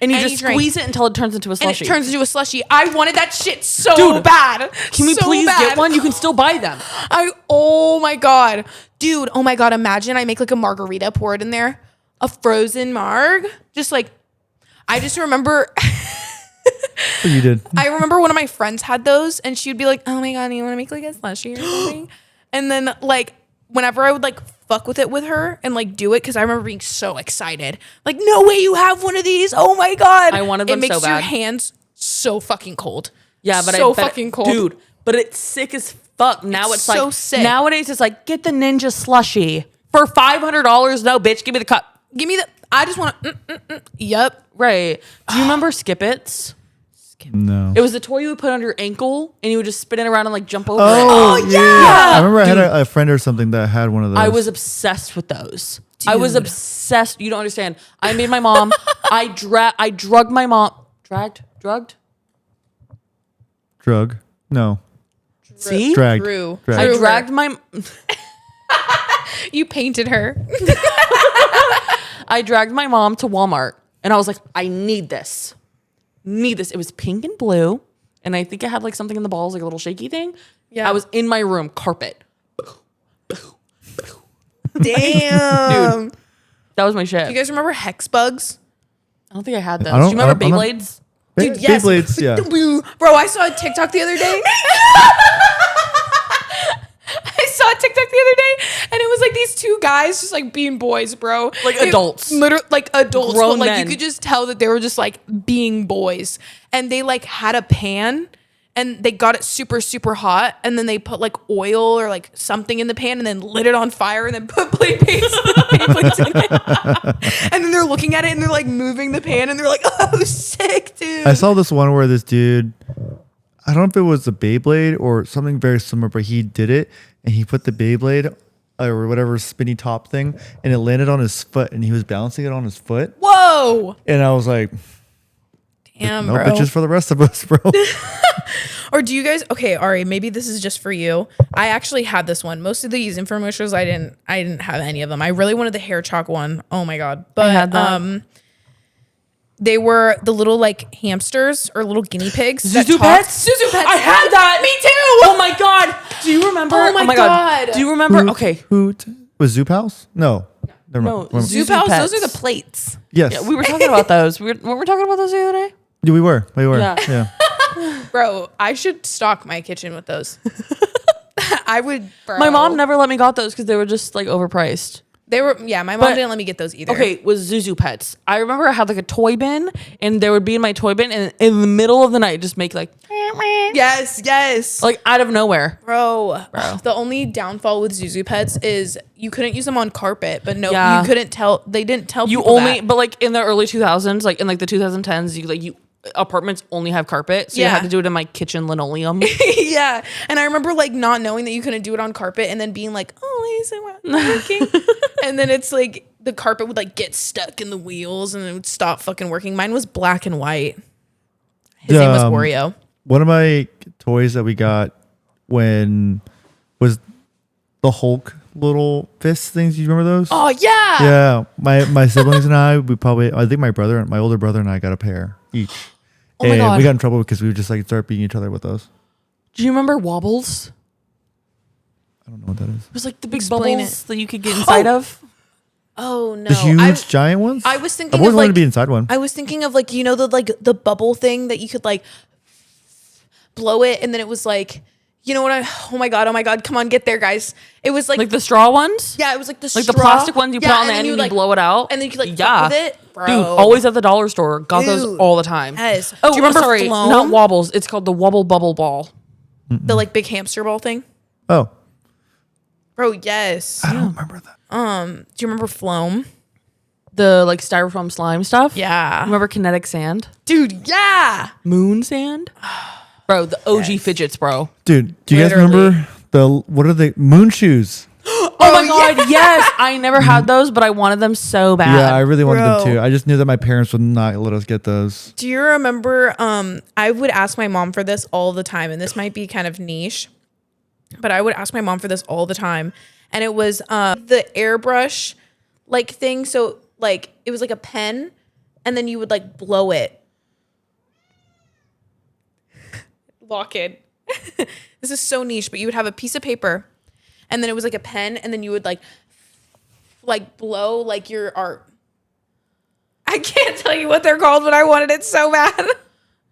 And you Any just drink. squeeze it until it turns into a And slushie. it turns into a slushie. I wanted that shit so Dude, bad. Can we So please bad. get one? You can still buy them. Oh my God. Dude, oh my God. Imagine I make like a margarita, pour it in there. A frozen marg. Just like, I just remember... What you did? I remember one of my friends had those, and she'd be like, oh my God, you want to make like a slushie or something? And then like whenever I would like fuck with it with her and like do it, because I remember being so excited. Like, no way you have one of these. Oh my God. I wanted them so bad. It makes your bad. hands so fucking cold. Yeah, but so I bet fucking cold. Dude, but it's sick as fuck. Now it's so like sick. Nowadays it's like get the Ninja slushie for $500. No, bitch, give me the cup. Give me the, I just want to, Yep. Right. Do you remember Skip It's? No. It was the toy you would put on your ankle and you would just spin it around and like jump over it. Oh, yeah. I remember Dude. I had a friend or something that had one of those. I was obsessed with those. I was obsessed. You don't understand. I made my mom. I drugged my mom. Drugged? Drug? No. See? Dragged. Drew. Dragged. I dragged my. You painted her. I dragged my mom to Walmart and I was like, I need this. It was pink and blue. And I think it had like something in the balls, like a little shaky thing. Yeah. I was in my room, carpet. Damn. Dude, that was my shit. Do you guys remember Hex Bugs? I don't think I had those. I Do don't- you remember I'm not- Beyblades? Dude, yes. Beyblades, yeah. Bro, I saw a TikTok the other day. I saw a TikTok the other day, and it was like these two guys just like being boys, bro. Like adults. Literally, like adults. Grown but like men. you could just tell that they were just like being boys. And they like had a pan, and they got it super, super hot, and then they put like oil or like something in the pan, and then lit it on fire, and then put Beyblades in it. And then they're looking at it, and they're like moving the pan, and they're like, oh, sick, dude. I saw this one where this dude, I don't know if it was a Beyblade or something very similar, but he did it and he put the Beyblade or whatever spinny top thing and it landed on his foot and he was balancing it on his foot. Whoa. And I was like, Damn, no bro. bitches for the rest of us, bro. Or do you guys? Okay, Ari, maybe this is just for you. I actually had this one. Most of these infomercials, I didn't have any of them. I really wanted the hair chalk one. Oh my God! But had that. they were the little like hamsters or little guinea pigs. Zuzu that talked. Pets? Zuzu Pets. I had that. Me too. Oh my God. Do you remember? Oh my God. Do you remember? Okay. Was Zoop House? No. Never No, mind. Zuzu Zuzu Pals, Pets. those are the plates. Yes. Yeah, we were talking about those. Weren't we talking about those the other day? Yeah, we were. Yeah. Yeah. Bro, I should stock my kitchen with those. I would. Bro. My mom never let me got those because they were just like overpriced. They were, yeah, my mom But- didn't let me get those either. Okay, was Zuzu Pets. I remember I had like a toy bin, and there would be in my toy bin, and in the middle of the night, just make like Yes. like out of nowhere. Bro, the only downfall with Zuzu Pets is you couldn't use them on carpet, but no, Yeah. you couldn't tell. They didn't tell You people only, that. but like in the early 2000s, like in like the 2010s, you apartments only have carpet, so you Yeah. had to do it in my kitchen linoleum. Yeah, and I remember like not knowing that you couldn't do it on carpet, and then being like, "Oh, is it not working?" And then it's like the carpet would like get stuck in the wheels, and it would stop fucking working. Mine was black and white. His name was Oreo. One of my toys that we got when was the Hulk little fist things. You remember those? Oh yeah. Yeah, my siblings and I think my older brother and I got a pair each. Oh my and God. we got in trouble because we would just like start beating each other with those. Do you remember Wobbles? I don't know what that is. It was like the big Explain bubbles that you could get inside of. Oh no. The huge giant ones. I was thinking I've always of wanted like to be inside one. I was thinking of like, you know, the bubble thing that you could like blow it, and then it was like, you know what? Oh my god! Come on, get there, guys! It was Like the straw ones? yeah, it was like the Like the straw. plastic ones you put on and the then end and like, you blow it out? and then you could like Yeah. fuck with it, bro. Dude, always at the dollar store. Got those Dude. all the time. Yes. Oh, Do you remember sorry, Floam? not Wobbles. It's called the Wobble Bubble Ball. The like big hamster ball thing, Oh, bro. Yes. I don't remember that. Do you remember Floam? The like styrofoam slime stuff. Yeah, Remember kinetic sand? dude. Yeah. Moon sand? Bro, the OG fidgets, bro. Dude, do you guys Literally. remember what are they? Moon shoes. Oh my god, yes. I never had those, but I wanted them so bad. Yeah, I really wanted them Bro. too. I just knew that my parents would not let us get those. Do you remember? I would ask my mom for this all the time, and this might be kind of niche, but I would ask my mom for this all the time, and it was the airbrush like thing. So like it was like a pen, and then you would like blow it. Lock it. This is so niche, but you would have a piece of paper, and then it was like a pen, and then you would like blow like your art. I can't tell you what they're called, but I wanted it so bad.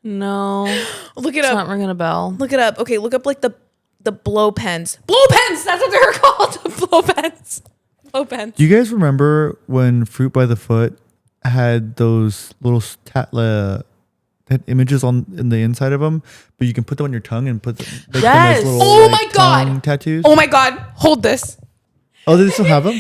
No. Look it It's up. not ringing a bell. Look it up. Okay, look up like the blow pens. Blow pens. That's what they're called. Blow pens. Blow pens. Do you guys remember when Fruit by the Foot had those little had images in the inside of them, but you can put them on your tongue and put them, make Yes. them as little Oh like, my God. tongue tattoos? Oh my god. Hold this. Oh, do they still have them?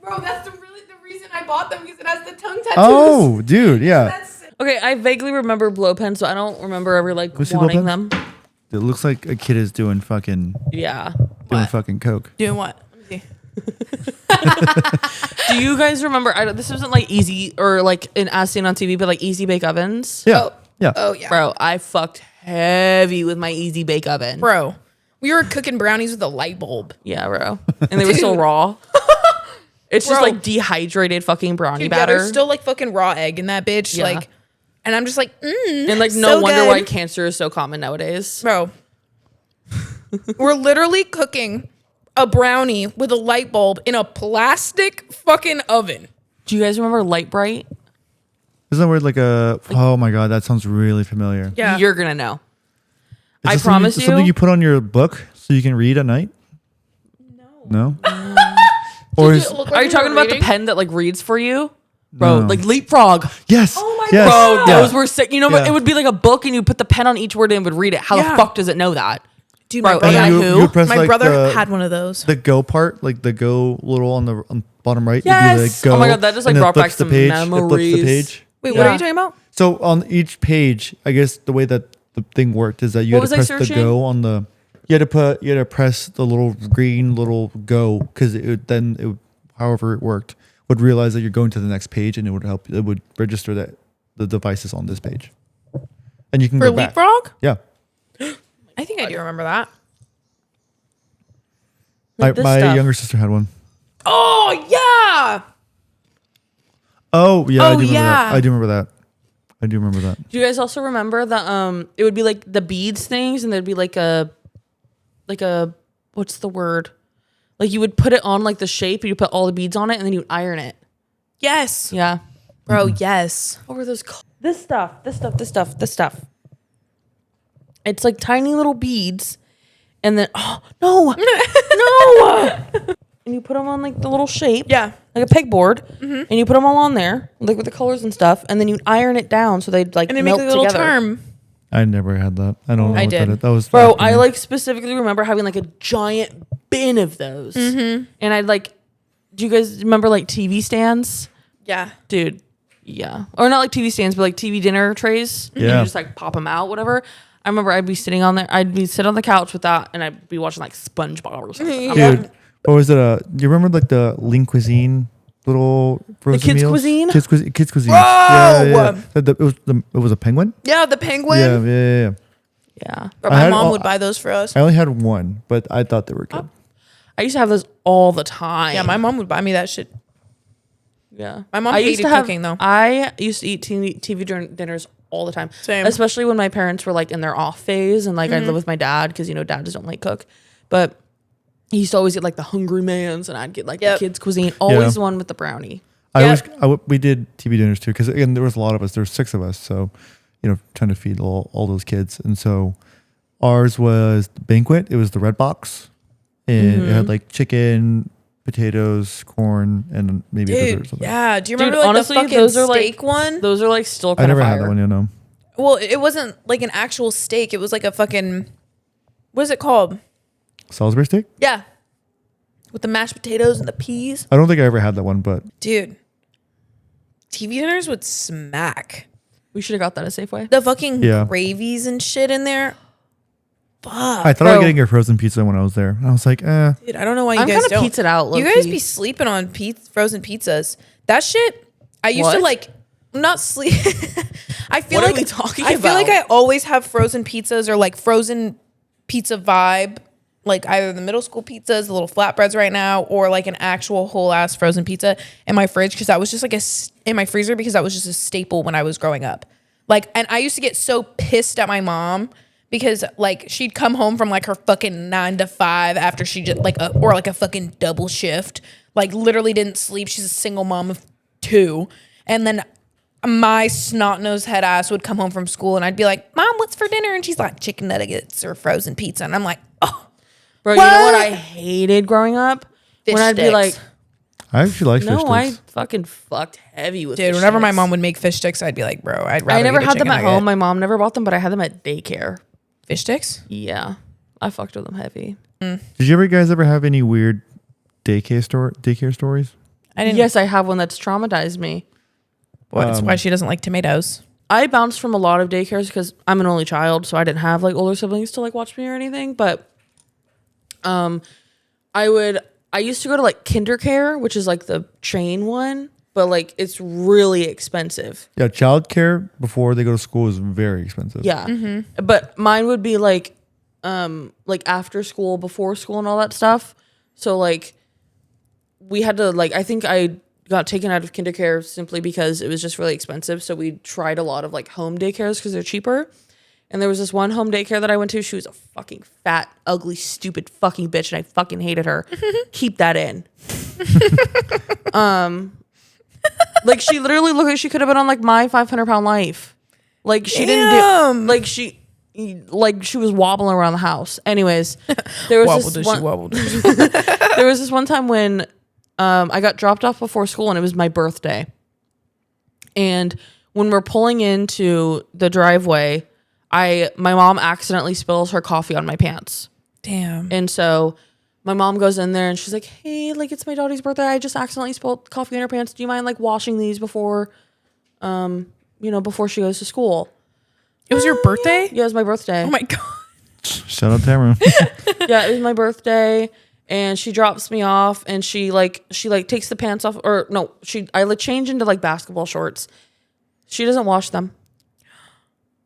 Bro, that's the reason I bought them, because it has the tongue tattoos. Oh, dude, yeah. That's Okay, I vaguely remember blow pens, so I don't remember ever like Who's the blow wanting pens? them. It looks like a kid is doing fucking Yeah. coke. doing what? Let me see. Do you guys remember? This wasn't like easy or like an as seen on TV, but like easy bake ovens. Yeah, yeah. Oh yeah. Bro, I fucked heavy with my easy bake oven. Bro. We were cooking brownies with a light bulb. Yeah, bro. And they were still raw. It's just Bro. like dehydrated fucking brownie Dude, yeah, batter. there's still like fucking raw egg in that bitch. Yeah. Like, and I'm just like, and like no so wonder good. why cancer is so common nowadays. Bro, we're literally cooking a brownie with a light bulb in a plastic fucking oven. Do you guys remember Light Bright? Isn't that weird? Like oh my god, that sounds really familiar. Yeah. You're gonna know. Is I this promise something you put on your book so you can read at night. No. Or Does is it look Are you like talking were about the reading? pen that like reads for you? Bro, No. like Leapfrog. yes? Oh my yes. God. Bro, yeah. those were sick. You know what? Yeah. It would be like a book and you put the pen on each word and it would read it. How Yeah. the fuck does it know that? Dude, Bro, my brother, AI you, who? you would press my like brother the, had one of those. the go part, like the go little on the bottom right. Yes. You'd be like, go, Oh my God, that just, like, and it brought back flips the some page, It flips memories. the page. Wait, what Yeah. are you talking about? So on each page, I guess the way that the thing worked is that you What had to was I press the searching? go on the. You had to press the little green little go because however it worked, would realize that you're going to the next page and it would help. It would register that the device is on this page, and you can For go back. Leapfrog? Yeah, I think I do remember that. Like this my stuff. younger sister had one. Oh, yeah. Oh yeah, I Oh, do remember yeah. that. I do remember that. I do remember that. Do you guys also remember the it would be like the beads things and there'd be like a what's the word? Like you would put it on like the shape and you put all the beads on it and then you would iron it. Yes. Yeah. Bro, yes. What were those called? This stuff. It's like tiny little beads and then no. And you put them them on like the little shape. Yeah. Like a pegboard. And you put them all on there, like with the colors and stuff. And then you iron it down so they'd like And they melt make a little together. charm. I never had that. I don't know I what did. that is. That was Bro, after I me. like specifically remember having like a giant bin of those. And I'd like, do you guys remember like TV stands? Yeah. Dude, yeah. Or not like TV stands, but like TV dinner trays. And Yeah. you just like pop them out, whatever. I remember I'd be sitting on there. I'd be sitting on the couch with that and I'd be watching like SpongeBob or something. Dude, what was it? Do you remember like the Lean Cuisine little frozen Kids meals? Cuisine? Kids Cuisine. Kids Cuisine. Whoa! Yeah. It was a penguin? Yeah, the penguin. Yeah. Yeah. But I my had mom all- would buy those for us. I only had one, but I thought they were good. I used to have those all the time. Yeah, my mom would buy me that shit. Yeah. My mom I used hated to have, cooking, though. I used to eat TV dinners all the time. Same. Especially when my parents were like in their off phase and like I'd live with my dad because, you know, dads don't like cook. But he used to always get like the Hungry Man's and I'd get like the kids' cuisine. Always the one with the brownie. We did TV dinners too because again there was a lot of us. There were 6 of us, so you know trying to feed all those kids. And so ours was the banquet. It was the red box, and it had like chicken, potatoes, corn, and maybe a dessert or Dude, something. yeah. Do you Dude, remember like honestly, the fucking those are, like- steak one? Those are like still I kind of never fire. had that one. You know, Well, it wasn't like an actual steak. It was like a fucking, what is it called? Salisbury steak. Yeah. With the mashed potatoes and the peas. I don't think I ever had that one, but Dude. TV dinners would smack. We should have got that at Safeway. The fucking Yeah. gravies and shit in there. Fuck. I thought Bro. about getting your frozen pizza when I was there. And I was like, Dude, I don't know why you I'm guys kind of don't. pizzaed out. You low-key. guys be sleeping on frozen pizzas. That shit, I used to What? like not sleep. I feel What are like we talking I feel like about? I always have frozen pizzas or like frozen pizza vibe, like either the middle school pizzas, the little flatbreads right now, or like an actual whole ass frozen pizza in my fridge because that was just like in my freezer because that was just a staple when I was growing up. Like, and I used to get so pissed at my mom because like she'd come home from like her fucking 9 to 5 after she just like or like a fucking double shift, like literally didn't sleep. She's a single mom of 2, and then my snot-nosed head ass would come home from school and I'd be like, Mom, what's for dinner? And she's like, chicken nuggets or frozen pizza. And I'm like, oh, Bro, you know what I hated growing up? Fish when I'd be sticks. like, I actually like fish no, I sticks. fucking fucked heavy with dude, fish whenever my sticks. mom would make fish sticks, I'd be like, bro, I'd rather I never eat a had them chicken at nugget. home. My mom never bought them, but I had them at daycare. Fish sticks? Yeah. I fucked with them heavy. Did you guys ever have any weird daycare stories? I didn't. Yes, I have one that's traumatized me. That's why she doesn't like tomatoes. I bounced from a lot of daycares because I'm an only child, so I didn't have like older siblings to like watch me or anything. But I used to go to like KinderCare, which is like the chain one, but like it's really expensive. Yeah, childcare before they go to school is very expensive. Yeah. But mine would be like after school, before school and all that stuff. So like we had to like, I think I got taken out of KinderCare simply because it was just really expensive. So we tried a lot of like home daycares because they're cheaper. And there was this one home daycare that I went to. She was a fucking fat, ugly, stupid fucking bitch, and I fucking hated her. Keep that in. Like she literally looked like she could have been on like my 500-pound life. Like she didn't do like she was wobbling around the house. Anyways, there was this one, there was this one time when I got dropped off before school and it was my birthday. And when we're pulling into the driveway, my mom accidentally spills her coffee on my pants. Damn. And so my mom goes in there and she's like, hey, like it's my daughter's birthday. I just accidentally spilled coffee in her pants. Do you mind like washing these before she goes to school? It was your birthday? Yeah, it was my birthday. Oh my God. Shout out Tamara. Yeah, it was my birthday, and she drops me off, and she takes the pants off, or no, I like change into like basketball shorts. She doesn't wash them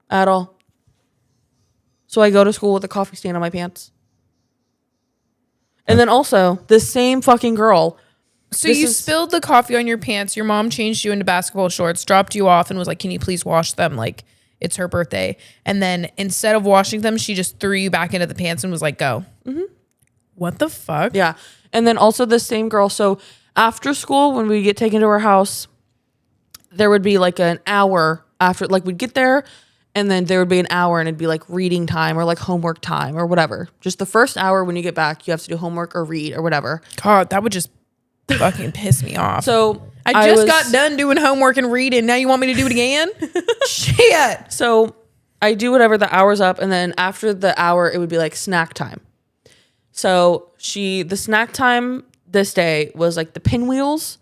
at all. So I go to school with a coffee stain on my pants. And then also, this same fucking girl. So you spilled the coffee on your pants. Your mom changed you into basketball shorts, dropped you off, and was like, can you please wash them? Like, it's her birthday. And then instead of washing them, she just threw you back into the pants and was like, go. Mm-hmm. What the fuck? Yeah. And then also this same girl. So after school, when we get taken to her house, there would be like an hour after, like we'd get there, and then there would be an hour and it'd be like reading time or like homework time or whatever. Just the first hour when you get back, you have to do homework or read or whatever. God, that would just Fucking piss me off. So I just got done doing homework and reading. Now you want me to do it again? Shit. So I do whatever, the hour's up, and then after the hour, it would be like snack time. So the snack time this day was like the pinwheels,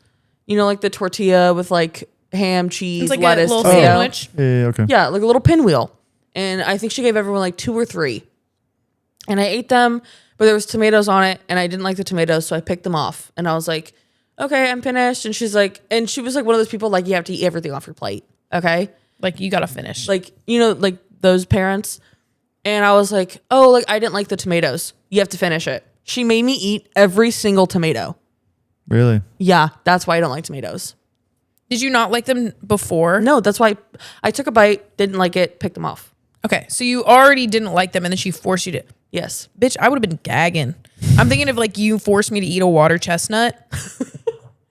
like the tortilla with like ham, cheese, It's like lettuce, a little tomato. sandwich. Yeah, okay. Yeah, like a little pinwheel. And I think she gave everyone like 2 or 3. And I ate them, but there was tomatoes on it, and I didn't like the tomatoes, so I picked them off. And I was like, okay, I'm finished. And she was like one of those people like, you have to eat everything off your plate. Okay. Like, you got to finish. Like, like those parents. And I was like, oh, like I didn't like the tomatoes. You have to finish it. She made me eat every single tomato. Really? Yeah, that's why I don't like tomatoes. Did you not like them before? No, that's why I took a bite, didn't like it, picked them off. Okay, so you already didn't like them, and then she forced you to. Yes. Bitch, I would have been gagging. I'm thinking of like you forced me to eat a water chestnut.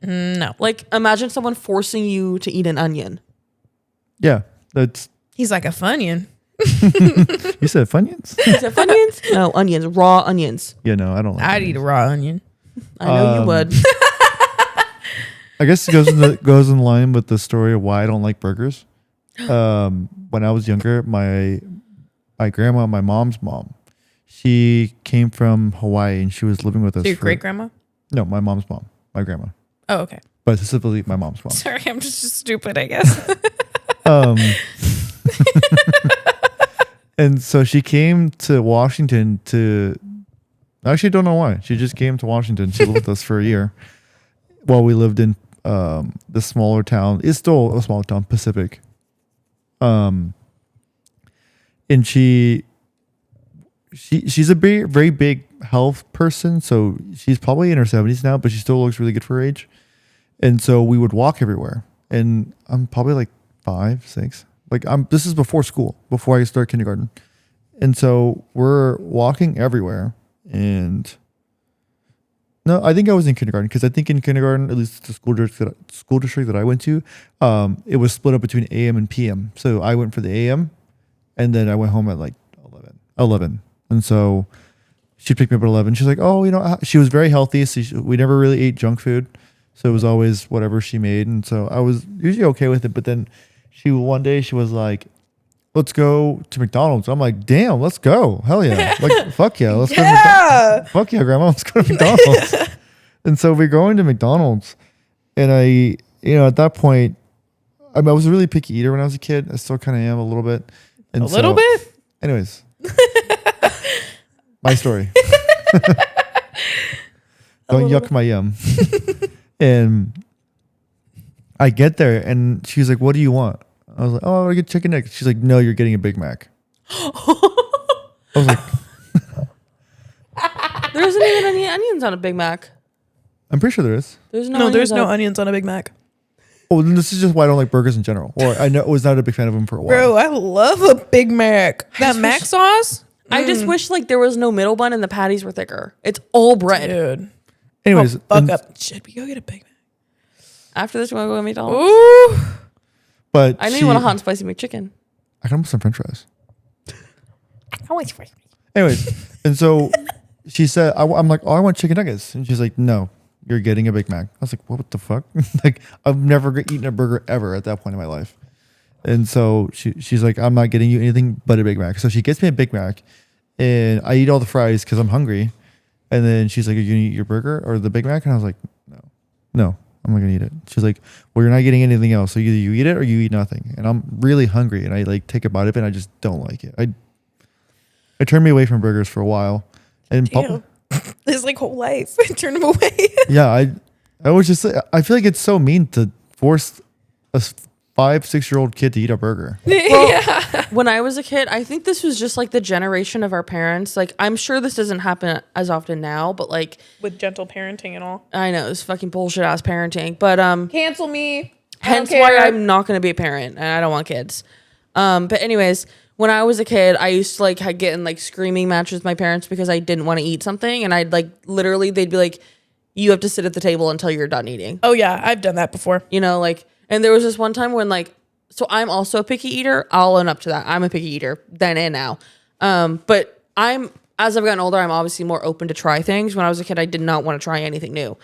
No. Like, imagine someone forcing you to eat an onion. Yeah, that's. He's like a Funyun. You said Funyuns? Is it Funyuns? No, onions, raw onions. Yeah, no, I don't like. I'd eat a raw onion. I know you would. I guess it goes in line with the story of why I don't like burgers. When I was younger, my grandma, my mom's mom, she came from Hawaii and she was living with us. So your great grandma? No, my mom's mom, my grandma, Oh, okay. but specifically my mom's mom. Sorry, I'm just stupid, I guess. And so she came to Washington I actually don't know why. She just came to Washington. She lived with us for a year while we lived in the smaller town. It's still a small town, Pacific. And she's a very big health person. So she's probably in her 70s now, but she still looks really good for her age. And so we would walk everywhere. And I'm probably like 5, 6. This is before school, before I start kindergarten. And so we're walking everywhere. And no, I think I was in kindergarten, because I think in kindergarten, at least the school district that I went to, it was split up between AM and PM. So I went for the AM, and then I went home at like 11. And so she picked me up at 11. She's like, oh, she was very healthy. So we never really ate junk food. So it was always whatever she made. And so I was usually okay with it. But then one day she was like, let's go to McDonald's. I'm like, damn, let's go. Hell yeah. Like, fuck yeah. Let's go to McDonald's. Fuck yeah, grandma. Let's go to McDonald's. And so we're going to McDonald's. And at that point, I was a really picky eater when I was a kid. I still kind of am a little bit. And A little bit? Anyways. My story. Don't yuck my yum. And I get there and she's like, what do you want? I was like, oh, I want to get chicken nuggets. She's like, no, you're getting a Big Mac. I was like, There isn't even any onions on a Big Mac. I'm pretty sure there is. There's no. No, onions there's on no a- onions on a Big Mac. Oh, then this is just why I don't like burgers in general. Or I was not a big fan of them for a while. Bro, I love a Big Mac. That Mac sauce? I just wish like there was no middle bun and the patties were thicker. It's all bread. Dude. Anyways, Fuck up. Should we go get a Big Mac? After this, you want to go to McDonald's? Ooh. but I know you want a hot and spicy McChicken. I got some French fries. Always fresh. Anyways, and so she said, I'm like, oh, I want chicken nuggets. And she's like, no, you're getting a Big Mac. I was like, what the fuck? Like, I've never eaten a burger ever at that point in my life. And so she's like, I'm not getting you anything but a Big Mac. So she gets me a Big Mac, and I eat all the fries because I'm hungry. And then she's like, are you going to eat your burger or the Big Mac? And I was like, no, I'm not going to eat it. She's like, well, you're not getting anything else. So either you eat it or you eat nothing. And I'm really hungry, and I like take a bite of it, and I just don't like it. I turned me away from burgers for a while. And Damn. His like whole life. I turned him away. yeah, I was just, I feel like it's so mean to force a 5-6-year-old kid to eat a burger. Yeah. When I was a kid, I think this was just like the generation of our parents. Like, I'm sure this doesn't happen as often now, but like, With gentle parenting and all. I know it's fucking bullshit ass parenting. But Cancel me. hence why I'm not going to be a parent and I don't want kids. But anyways, when I was a kid, I used to like get in like screaming matches with my parents because I didn't want to eat something, and I'd like literally they'd be like, you have to sit at the table until you're done eating. Oh yeah, I've done that before. Like, and there was this one time when like, so I'm also a picky eater. I'll own up to that. I'm a picky eater then and now. But as I've gotten older, I'm obviously more open to try things. When I was a kid, I did not want to try anything new.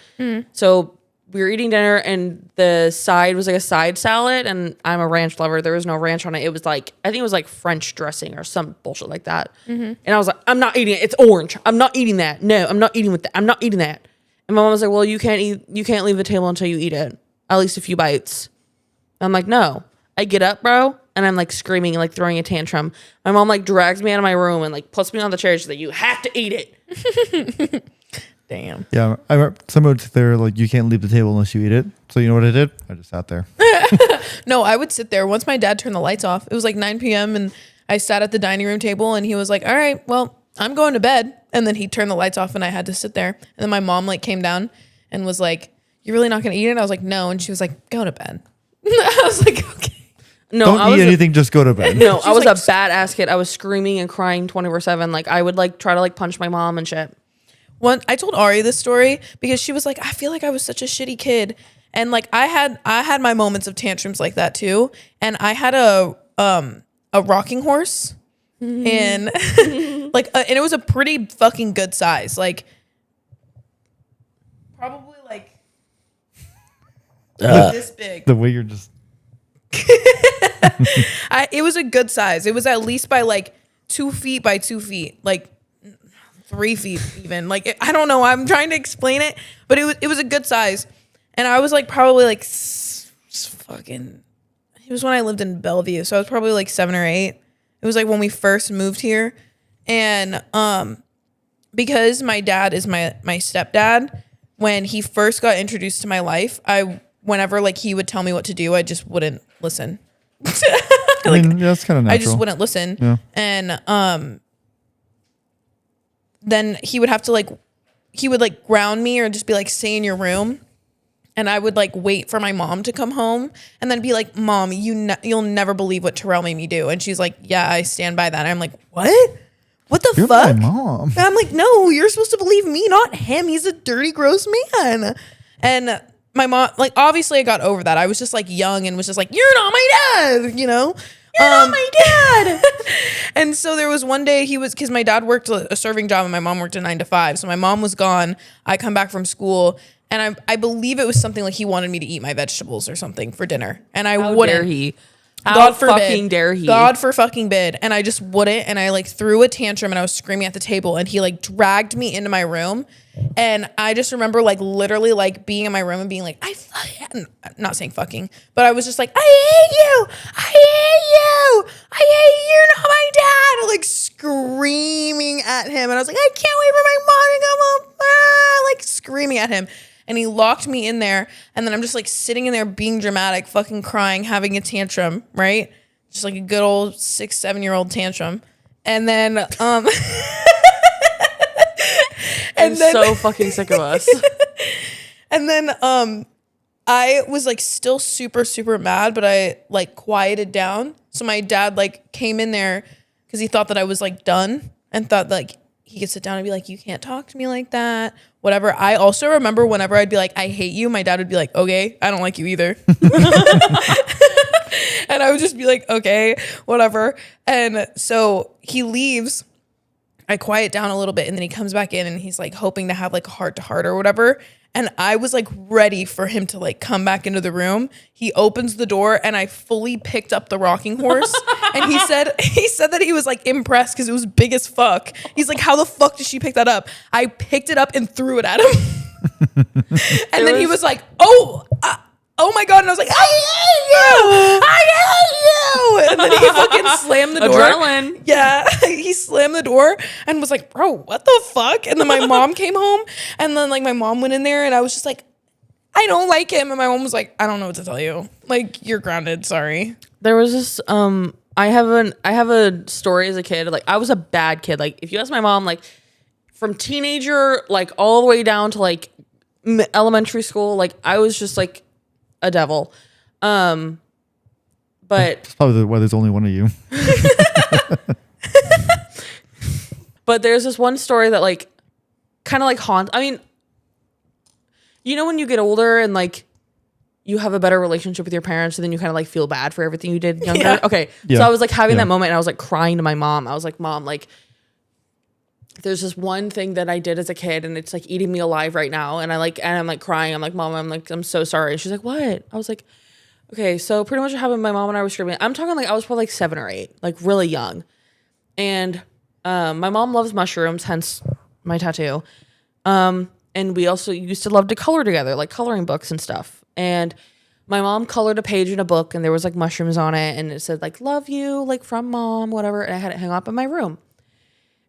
So we were eating dinner and the side was like a side salad, and I'm a ranch lover. There was no ranch on it. It was like, I think it was like French dressing or some bullshit like that. And I was like, I'm not eating it. It's orange. I'm not eating that. No, I'm not eating with that. I'm not eating that. And my mom was like, well, you can't leave the table until you eat it. At least a few bites. I'm like, no. I get up, bro, and I'm like screaming and like throwing a tantrum. My mom like drags me out of my room and like puts me on the chair. She's like, you have to eat it. Damn. Yeah, I remember someone would sit there like, you can't leave the table unless you eat it. So you know what I did? I just sat there. No, I would sit there. Once my dad turned the lights off, it was like 9 p.m. and I sat at the dining room table and he was like, all right, well, I'm going to bed. And then he turned the lights off and I had to sit there. And then my mom like came down and was like, you're really not going to eat it? I was like, no. And she was like, go to bed. I was like, okay. No, Don't eat anything, just go to bed. No, I was like, a badass kid. I was screaming and crying 24/7. Like I would like try to like punch my mom and shit. I told Ari this story because she was like, I feel like I was such a shitty kid. And like I had my moments of tantrums like that too. And I had a rocking horse and like and it was a pretty fucking good size. Like probably like this big. The way you're just... It was a good size. It was at least by like 2 feet by 2 feet. Like 3 feet even. Like I don't know. I'm trying to explain it, but it was a good size. And I was like probably like fucking. It was when I lived in Bellevue, so I was probably like 7 or 8. It was like when we first moved here, and because my dad is my stepdad. When he first got introduced to my life, whenever like he would tell me what to do, I just wouldn't listen. I mean, yeah, that's kind of natural. I just wouldn't listen. Yeah. And then he would have to like, he would like ground me or just be like, stay in your room. And I would like wait for my mom to come home and then be like, Mom, you'll never believe what Terrell made me do. And she's like, yeah, I stand by that. And I'm like, what? What the You're fuck? my mom. And I'm like, no, you're supposed to believe me, not him. He's a dirty, gross man. And my mom, like, obviously I got over that. I was just like young and was just like, you're not my dad, you know? You're not my dad. And so there was one day because my dad worked a serving job and my mom worked a 9 to 5. So my mom was gone. I come back from school and I believe it was something like he wanted me to eat my vegetables or something for dinner. And I How wouldn't. dare he? How God forbid. fucking dare he? God for fucking bid. And I just wouldn't. And I like threw a tantrum and I was screaming at the table and he like dragged me into my room. And I just remember like literally like being in my room and being like, not saying fucking, but I was just like, I hate you. I hate you. I hate you. You're not my dad. Like screaming at him. And I was like, I can't wait for my mom to come home. Like screaming at him. And he locked me in there. And then I'm just like sitting in there being dramatic, fucking crying, having a tantrum, right? Just like a good old 6-7-year-old tantrum. And then, I'm so fucking sick of us. And then I was like still super, super mad, but I like quieted down. So my dad like came in there because he thought that I was like done and thought like he could sit down and be like, you can't talk to me like that. Whatever. I also remember whenever I'd be like, I hate you, my dad would be like, okay, I don't like you either. And I would just be like, okay, whatever. And so he leaves. I quiet down a little bit and then he comes back in and he's like hoping to have like a heart to heart or whatever. And I was like ready for him to like come back into the room. He opens the door and I fully picked up the rocking horse. And he said that he was like impressed because it was big as fuck. He's like, how the fuck did she pick that up? I picked it up and threw it at him. And then he was like, oh my God. And I was like, I hate you. And then he fucking slammed the door. Adrenaline. Yeah. He slammed the door and was like, bro, what the fuck? And then my mom came home and then like my mom went in there and I was just like, I don't like him. And my mom was like, I don't know what to tell you. Like, you're grounded. Sorry. There was this, I have a story as a kid. Like I was a bad kid. Like if you ask my mom, like from teenager, like all the way down to like elementary school, like I was just like a devil. But That's probably why there's only one of you. But there's this one story that like kind of like haunts. I mean, you know when you get older and like you have a better relationship with your parents and then you kind of like feel bad for everything you did younger. Yeah. Okay. Yeah. So I was like having Yeah. that moment and I was like crying to my mom. I was like, Mom, like there's this one thing that I did as a kid and it's like eating me alive right now. And I'm like crying. I'm like, Mom, I'm so sorry. And she's like, what? I was like, okay. So pretty much what happened, my mom and I were screaming. I'm talking like I was probably like 7 or 8, like really young. And my mom loves mushrooms, hence my tattoo. And we also used to love to color together, like coloring books and stuff. And my mom colored a page in a book and there was like mushrooms on it. And it said like, love you, like from Mom, whatever. And I had it hang up in my room.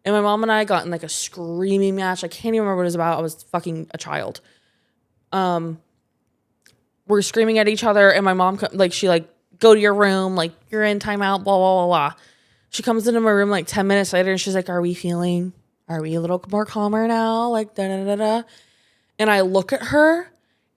And my mom and I got in like a screaming match. I can't even remember what it was about. I was fucking a child. We're screaming at each other. And my mom, she go to your room. Like, you're in timeout, blah, blah, blah, blah. She comes into my room like 10 minutes later and she's like, are we a little more calmer now? Like, da da da da. And I look at her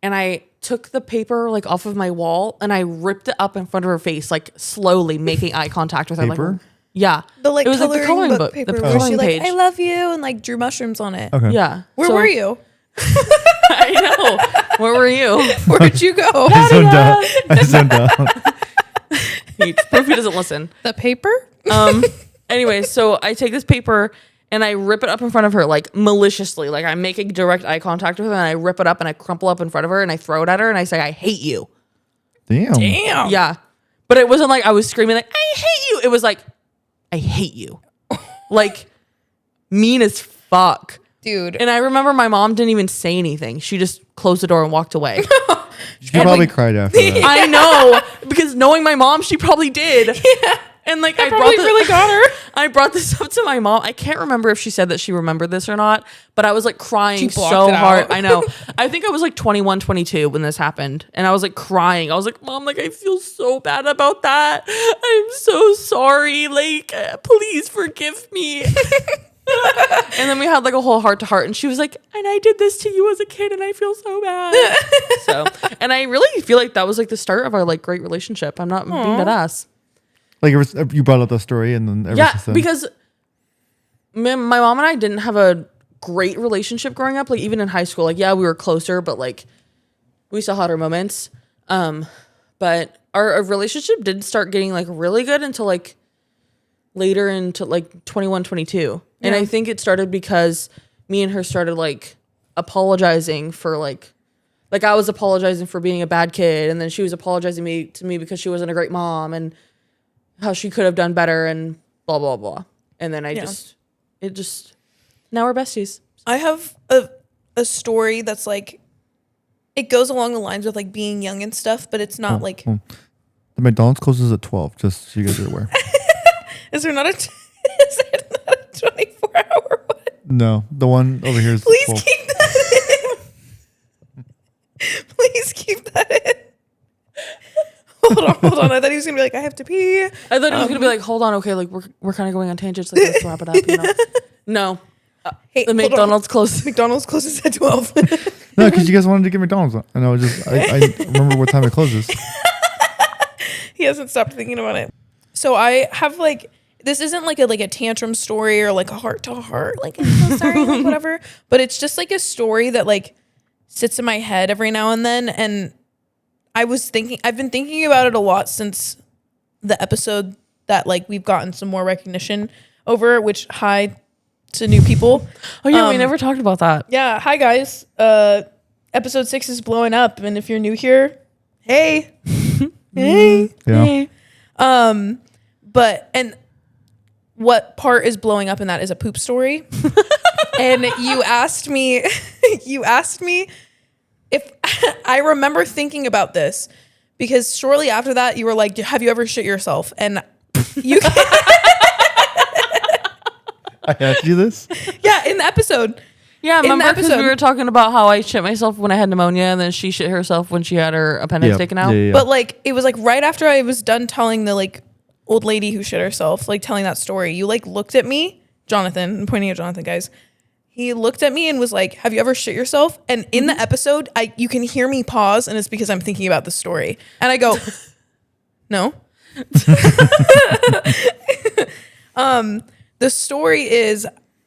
and I took the paper like off of my wall and I ripped it up in front of her face, like slowly making eye contact with her. Paper? Like, yeah. The like it was like the coloring book paper the where coloring she page. like, I love you, and like drew mushrooms on it. Okay. Yeah. Where were you? I know. Where were you? Where'd you go? I zoned out. Proof he doesn't listen. The paper? Anyway, so I take this paper and I rip it up in front of her, like maliciously. Like I'm making direct eye contact with her and I rip it up and I crumple up in front of her and I throw it at her and I say, I hate you. Damn. Yeah. But it wasn't like I was screaming like, I hate you. It was like, I hate you. Like mean as fuck. Dude. And I remember my mom didn't even say anything. She just closed the door and walked away. She probably cried after that. I know, because knowing my mom, she probably did. Yeah. And like I probably really got her. I brought this up to my mom. I can't remember if she said that she remembered this or not, but I was like crying She blocked so it hard. out. I know. I think I was like 21, 22 when this happened. And I was like crying. I was like, Mom, like I feel so bad about that. I'm so sorry. Like, please forgive me. And then we had like a whole heart to heart and she was like, and I did this to you as a kid and I feel so bad. So, and I really feel like that was like the start of our like great relationship. I'm not being that ass. Like you brought up the story and then ever since then. Because my mom and I didn't have a great relationship growing up. Like even in high school, like yeah, we were closer, but like we still had our moments. But our relationship didn't start getting like really good until like later into like 21, 22. And I think it started because me and her started like apologizing for like I was apologizing for being a bad kid. And then she was apologizing to me because she wasn't a great mom and how she could have done better and blah, blah, blah. And then now we're besties. I have a story that's like, it goes along the lines with like being young and stuff, but it's not like. The McDonald's closes at 12, just so you guys are aware. Is there not a 24-hour one? No, the one over here is Please 12. keep that in. Please keep that in. Hold on. I thought he was gonna be like, I have to pee. I thought he was gonna be like, hold on, okay, like we're kind of going on tangents, like let's wrap it up, you know? No, Hey, the McDonald's closes. McDonald's closes at 12. No, because you guys wanted to get McDonald's, and I remember what time it closes. He hasn't stopped thinking about it. So I have like, this isn't like a tantrum story or like a heart to heart, like I'm so sorry, like whatever. But it's just like a story that like sits in my head every now and then. And I've been thinking about it a lot since the episode that like we've gotten some more recognition over, which hi to new people. Oh yeah, we never talked about that. Yeah, hi guys. Episode 6 is blowing up, and if you're new here, hey. Hey. Yeah. Hey. But what part is blowing up in that is a poop story. And you asked me if I remember thinking about this because shortly after that you were like, have you ever shit yourself? And you I asked you this? yeah, in the episode. Yeah, In the remember because episode. we were talking about how I shit myself when I had pneumonia and then she shit herself when she had her appendix taken out. Yeah. But like it was like right after I was done telling the like old lady who shit herself, like telling that story, you like looked at me, Jonathan, I'm pointing at Jonathan, guys. He looked at me and was like, have you ever shit yourself? And in the episode, you can hear me pause, and it's because I'm thinking about the story. And I go, no. The story is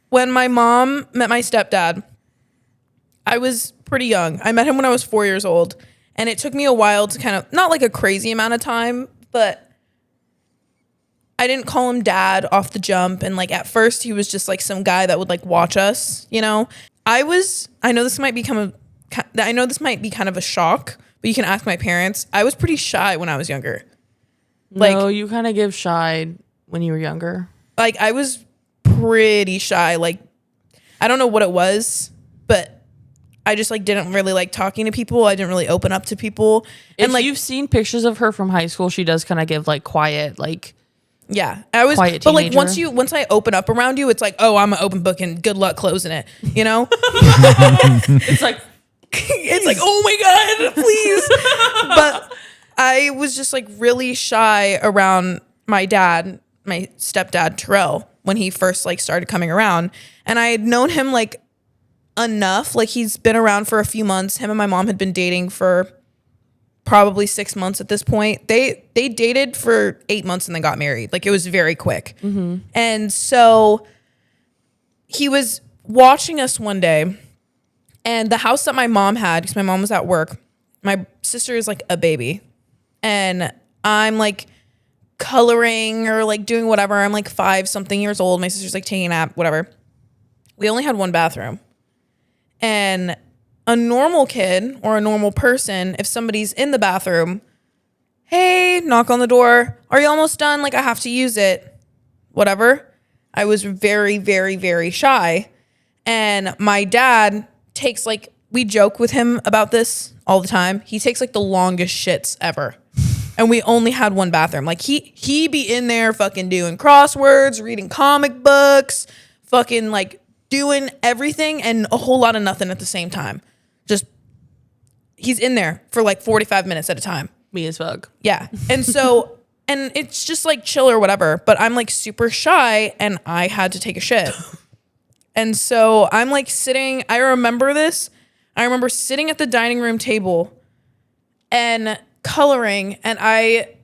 when my mom met my stepdad, I was pretty young. I met him when I was 4 years old. And it took me a while to kind of, not like a crazy amount of time, but I didn't call him dad off the jump. And like at first he was just like some guy that would like watch us, you know. I know this might be kind of a shock, but you can ask my parents. I was pretty shy when I was younger. Like, no, you kind of give shy when you were younger. Like I was pretty shy. Like I don't know what it was, but I just like didn't really like talking to people. I didn't really open up to people. And and like you've seen pictures of her from high school, she does kind of give like quiet, like yeah, I was. quiet But like teenager. once I open up around you, it's like, oh, I'm an open book and good luck closing it. You know, it's like it's like, oh my god, please. But I was just like really shy around my dad, my stepdad Terrell, when he first like started coming around, and I had known him like enough. Like he's been around for a few months. Him and my mom had been dating for probably 6 months at this point. They dated for 8 months and then got married. Like it was very quick. And so he was watching us one day, and the house that my mom had, because my mom was at work, my sister is like a baby, and I'm like coloring or like doing whatever. I'm like 5-something years old. My sister's like taking a nap, whatever. We only had one bathroom. And a normal kid or a normal person, if somebody's in the bathroom, hey, knock on the door. Are you almost done? Like I have to use it. Whatever. I was very, very, very shy. And my dad takes like, we joke with him about this all the time. He takes like the longest shits ever. And we only had one bathroom. Like he be in there fucking doing crosswords, reading comic books, fucking like doing everything and a whole lot of nothing at the same time. Just, he's in there for like 45 minutes at a time. me as fuck. Yeah. And so, and it's just like chill or whatever, but I'm like super shy and I had to take a shit. And so I'm like sitting, I remember this. I remember sitting at the dining room table and coloring, and I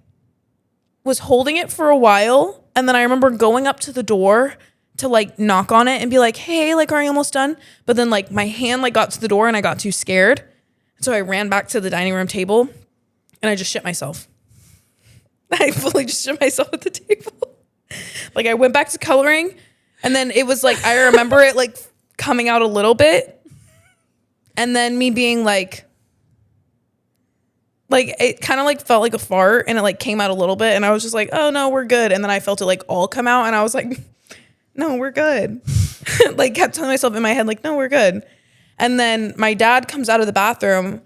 was holding it for a while. And then I remember going up to the door to like knock on it and be like, hey, like, are you almost done? But then like my hand like got to the door and I got too scared. So I ran back to the dining room table and I just shit myself. I fully just shit myself at the table. Like I went back to coloring, and then it was like, I remember it like coming out a little bit, and then me being like it kind of like felt like a fart, and it like came out a little bit, and I was just like, oh no, we're good. And then I felt it like all come out, and I was like, no, we're good. Like kept telling myself in my head, like, no, we're good. And then my dad comes out of the bathroom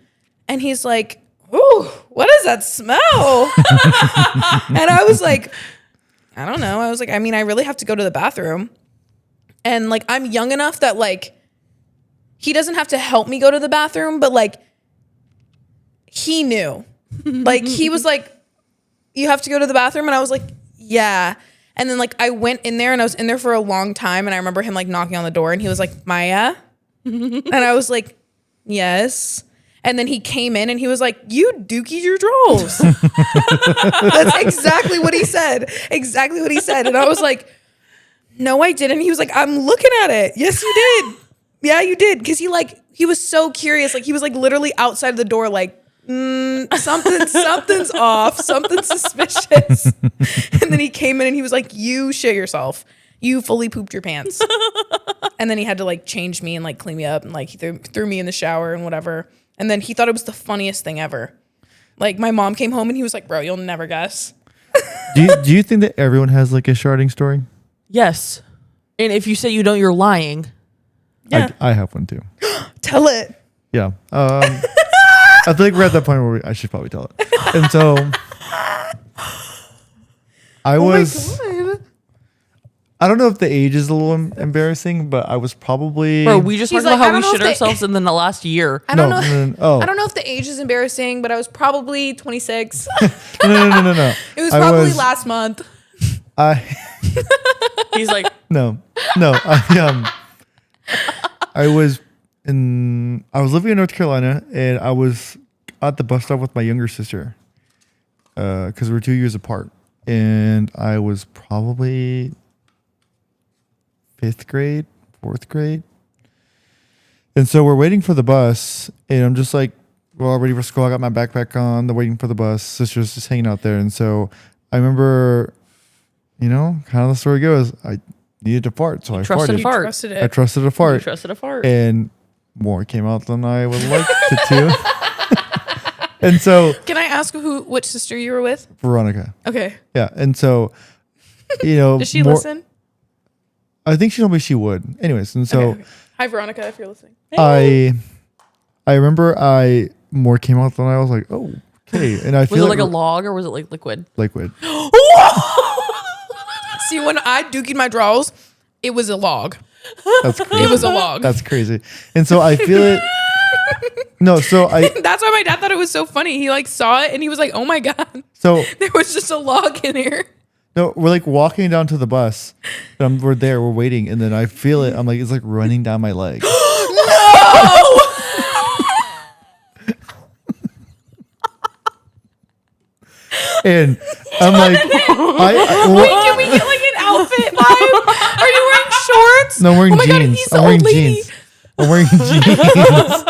and he's like, ooh, what is that smell? And I was like, I don't know. I was like, I mean, I really have to go to the bathroom. And like, I'm young enough that like, he doesn't have to help me go to the bathroom, but like, he knew. Like, he was like, you have to go to the bathroom? And I was like, yeah. And then like, I went in there and I was in there for a long time. And I remember him like knocking on the door and he was like, Maya? And I was like, yes. And then he came in and he was like, you dookied your drawers. That's exactly what he said. Exactly what he said. And I was like, no, I didn't. He was like, I'm looking at it. Yes, you did. Yeah, you did. Cause he was so curious. Like he was like literally outside of the door, like, something's off. Something's suspicious. And then he came in and he was like, you shit yourself. You fully pooped your pants. And then he had to like change me and like clean me up, and like he threw me in the shower and whatever. And then he thought it was the funniest thing ever. Like my mom came home and he was like, bro, you'll never guess. Do you think that everyone has like a sharding story? Yes. And if you say you don't, you're lying. Yeah. I have one too. Tell it. Yeah. I think we're at that point where I should probably tell it. And so I was, I don't know if the age is a little embarrassing, but I was probably. Bro, we just He's talked like, about I how we don't know shit if they- ourselves in the last year. I don't know. Oh. I don't know if the age is embarrassing, but I was probably 26. No. It was I probably last month. He's like, No. I was living in North Carolina, and I was at the bus stop with my younger sister, because we're 2 years apart, and I was probably 5th grade, 4th grade. And so we're waiting for the bus, and I'm just like, we're all ready for school. I got my backpack on. They're waiting for the bus. Sister's just hanging out there. And so I remember kind of the story goes, I needed to fart, so I trusted farted. a fart. Trusted I it. trusted a You fart, trusted a fart. and more came out than I would like it to. And so Can I ask which sister you were with? Veronica, Okay. yeah, and so Does she listen? I think she told me she would. Anyways, and so Okay. Hi, Veronica, if you're listening. I remember more came out than I was like, oh, okay, and I Was feel it like a log or was it like liquid? liquid. See, when I dookied my drawers, it was a log. That's crazy. It was a log. That's crazy. And so I feel it. No, so That's why my dad thought it was so funny. He like saw it and he was like, "Oh my god, so there was just a log in here." no, we're like walking down to the bus. And we're there, we're waiting, and then I feel it. I'm like, it's like running down my leg. And I'm like, Wait, can we get like an outfit vibe? Are you wearing shorts? no, I'm wearing Oh my God, jeans. he's the I'm wearing old lady. jeans. I'm wearing jeans.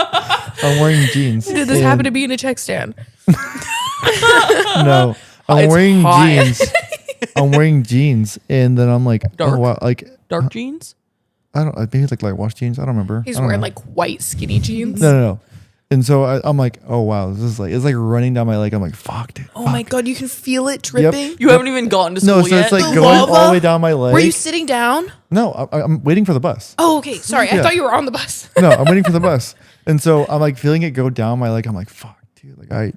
I'm wearing jeans. Did this happen to be in a check stand? No, I'm It's wearing hot. jeans. I'm wearing jeans, and then I'm like, Dark. oh wow, like Dark jeans? I don't, maybe like light wash jeans. I don't remember. He's I don't wearing know. like white skinny jeans. No. And so I'm like, oh wow, this is like, it's like running down my leg. I'm like, fuck, dude. Oh my god, you can feel it dripping. You haven't even gotten to school No, so yet? it's like The going all lava? the way down my leg. Were you sitting down? No, I'm waiting for the bus. Oh, okay. Sorry, I Yeah. thought you were on the bus. No, I'm waiting for the bus. And so I'm like feeling it go down my leg. I'm like, fuck, dude. Like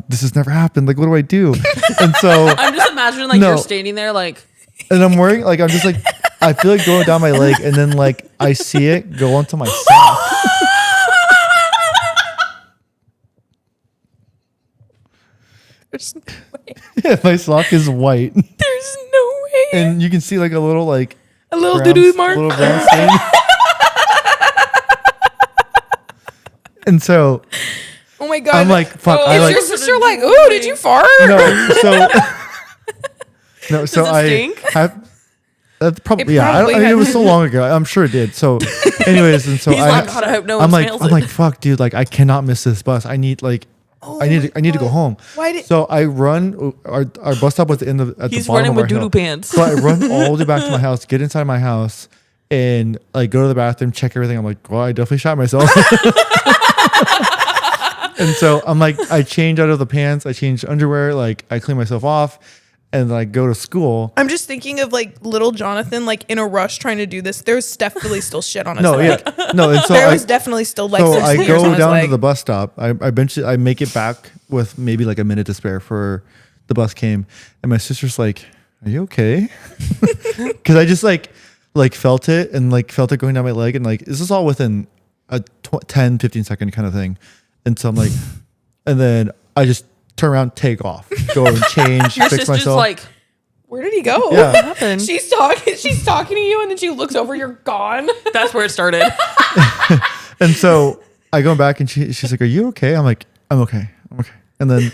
this has never happened. Like, what do I do? And so, I'm just imagining like No. you're standing there like, and I'm wearing, like, I'm just like, I feel it going down my leg. And then like, I see it go onto my sock. There's no way. Yeah, my sock is white. There's no way. And you can see like a little like, A little brown- doo-doo mark. little brown stain. And so Oh my god. I'm like, fuck. I Is like, your sister like, ooh, did you fart? So it I stink? have. That's probably, It yeah. probably I mean, it was had- so long ago. I'm sure it did. So, anyways, and so he's like, God, I hope no one I'm like, smells I'm it. like, fuck, dude. Like, I cannot miss this bus. I need like, I need to go home. Why did- So I run. Our bus stop was at He's the bottom running of with our doo-doo hill. pants. So I run all the way back to my house, get inside my house, and like go to the bathroom, check everything. I'm like, well, I definitely shot myself. And so I'm like, I change out of the pants, I change underwear, like I clean myself off, and then I go to school. I'm just thinking of like little Jonathan, like in a rush trying to do this. There's definitely still shit on his No, leg. yeah, no. And so There I, was definitely still like so some I smears go on his down to leg. the bus stop. I eventually I make it back with maybe like a minute to spare for the bus came, and my sister's like, "Are you okay?" Because I just like felt it and like felt it going down my leg, and like this is all within a 10, 15 second kind of thing. And so I'm like, and then I just turn around, take off, go and change, Your fix sister's myself. like, Where did he go? Yeah. what happened? She's talking to you, and then she looks over. You're gone. That's where it started. And so I go back and she's like, "Are you okay?" I'm like, I'm okay. And then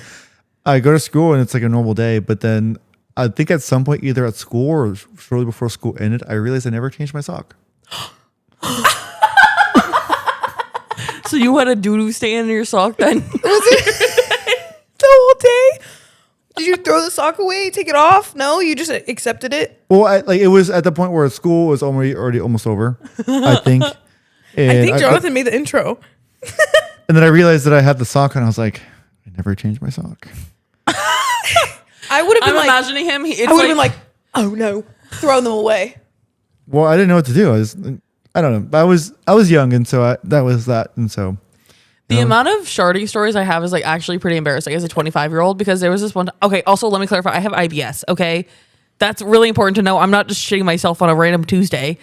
I go to school and it's like a normal day. But then I think at some point, either at school or shortly before school ended, I realized I never changed my sock. So you had a doo-doo stain in your sock then? The whole day. Did you throw the sock away? Take it off? No, you just accepted it. Well, like it was at the point where school was already almost over, I think. And I think Jonathan made the intro. and then I realized that I had the sock on. I was like, I never changed my sock. I would have been I'm like, imagining him. I would have been like, oh no, throw them away. Well, I didn't know what to do. I don't know. I was young, and so that was that. And so the amount of shardy stories I have is like actually pretty embarrassing as a 25-year-old because there was this one. Okay, also let me clarify. I have IBS. Okay, that's really important to know. I'm not just shitting myself on a random Tuesday.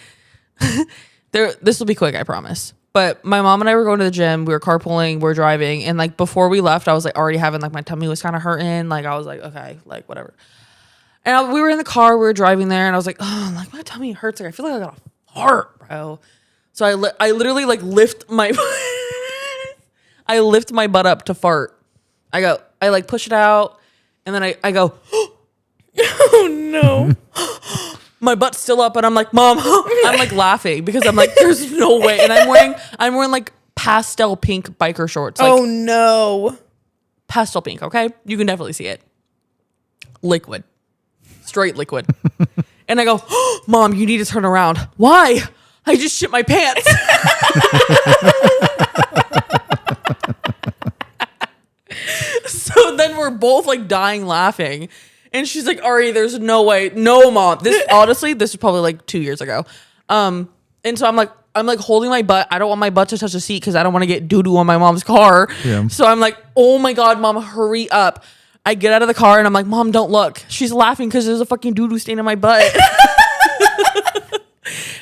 This will be quick, I promise. But my mom and I were going to the gym. We were carpooling. We were driving, and like before we left, I was like already having like my tummy was kind of hurting. Like I was like, okay, like whatever. And we were in the car. We were driving there, and I was like, oh, like my tummy hurts. Like I feel like I got a fart, bro. So I literally like lift my I lift my butt up to fart. I like push it out, and then I go, Oh no. my butt's still up, and I'm like, Mom, I'm like laughing because I'm like, there's no way. And I'm wearing like pastel pink biker shorts. Like Oh no. pastel pink, okay? You can definitely see it. Liquid. straight liquid. And I go, oh, Mom, you need to turn around. Why? I just shit my pants. So then we're both like dying laughing. And she's like, Ari, there's no way. No, Mom. This was probably like 2 years ago. And so I'm like holding my butt. I don't want my butt to touch the seat because I don't want to get doo-doo on my mom's car. Yeah. So I'm like, oh my God, Mom, hurry up. I get out of the car and I'm like, Mom, don't look. She's laughing because there's a fucking doo-doo stain on my butt.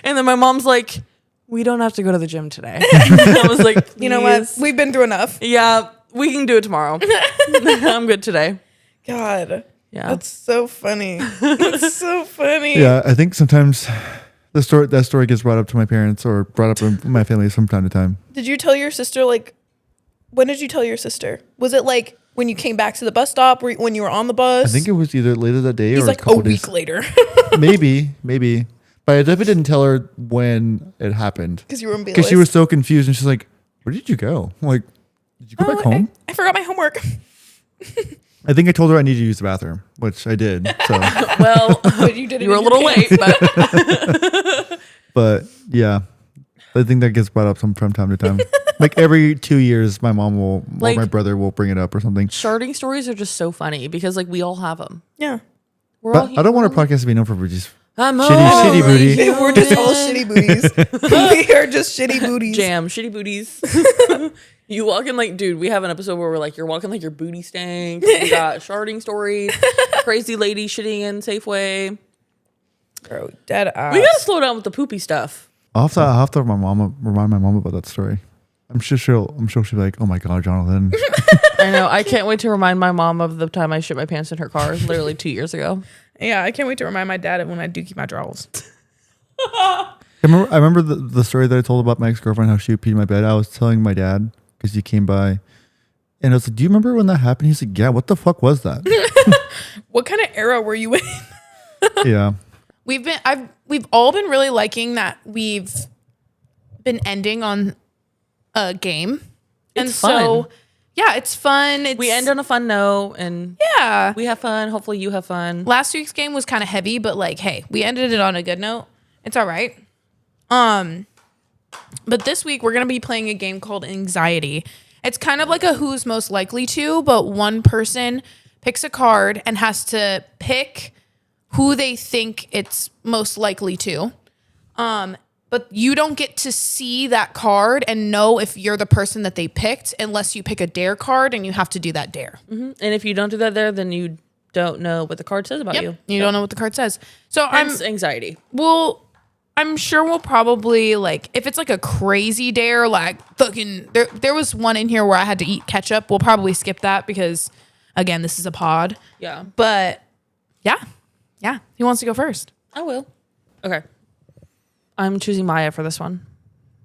And then my mom's like, we don't have to go to the gym today. I was like, You know what? We've been through enough. Yeah, we can do it tomorrow. I'm good today. God. Yeah. That's so funny. That's so funny. Yeah, I think sometimes that story gets brought up to my parents or brought up in my family from time to time. Did you tell your sister, like, when did you tell your sister? Was it like when you came back to the bus stop, or when you were on the bus? I think it was either later that day He's or like a couple a week days. later. maybe. But I definitely didn't tell her when it happened. Because you were in Because she was so confused and she's like, where did you go? I'm like, did you go back home? I forgot my homework. I think I told her I needed to use the bathroom, which I did. So, Well, But you did it you were a in your little pants. late, but but yeah, I think that gets brought up from time to time. Like every 2 years, my mom will, or Like- my brother will bring it up or something. sharding stories are just so funny because like we all have them. Yeah. We're But I don't want our podcast to be known for just I'm shitty only booty. We're just all shitty booties. We are just shitty booties. Jam, shitty booties. You walk in like, dude, we have an episode where we're like, you're walking like your booty stank. We got sharding stories, crazy lady shitting in Safeway. Bro, dead ass. We gotta slow down with the poopy stuff. I'll have to remind my mom about that story. I'm sure she'll be like, oh my God, Jonathan. I know. I can't wait to remind my mom of the time I shit my pants in her car, literally 2 years ago. Yeah, I can't wait to remind my dad of when I do keep my drawers. I remember the story that I told about my ex-girlfriend, how she would pee in my bed. I was telling my dad because he came by and I was like, do you remember when that happened? He's like, yeah, what the fuck was that? What kind of era were you in? Yeah. We've all been really liking that we've been ending on a game. And It's so fun. yeah, it's fun. We end on a fun note and yeah. we have fun. Hopefully you have fun. Last week's game was kind of heavy, but like, hey, we ended it on a good note. It's all right. But this week we're gonna be playing a game called Anxiety. It's kind of like a who's most likely to, but one person picks a card and has to pick who they think it's most likely to. But you don't get to see that card and know if you're the person that they picked unless you pick a dare card and you have to do that dare. And if you don't do that there, then you don't know what the card says about you. You don't know what the card says. So Hence anxiety. I'm sure we'll probably like if it's like a crazy dare, like fucking there was one in here where I had to eat ketchup. We'll probably skip that because again, this is a pod. Yeah. But yeah. Who wants to go first? I will. Okay. I'm choosing Maya for this one.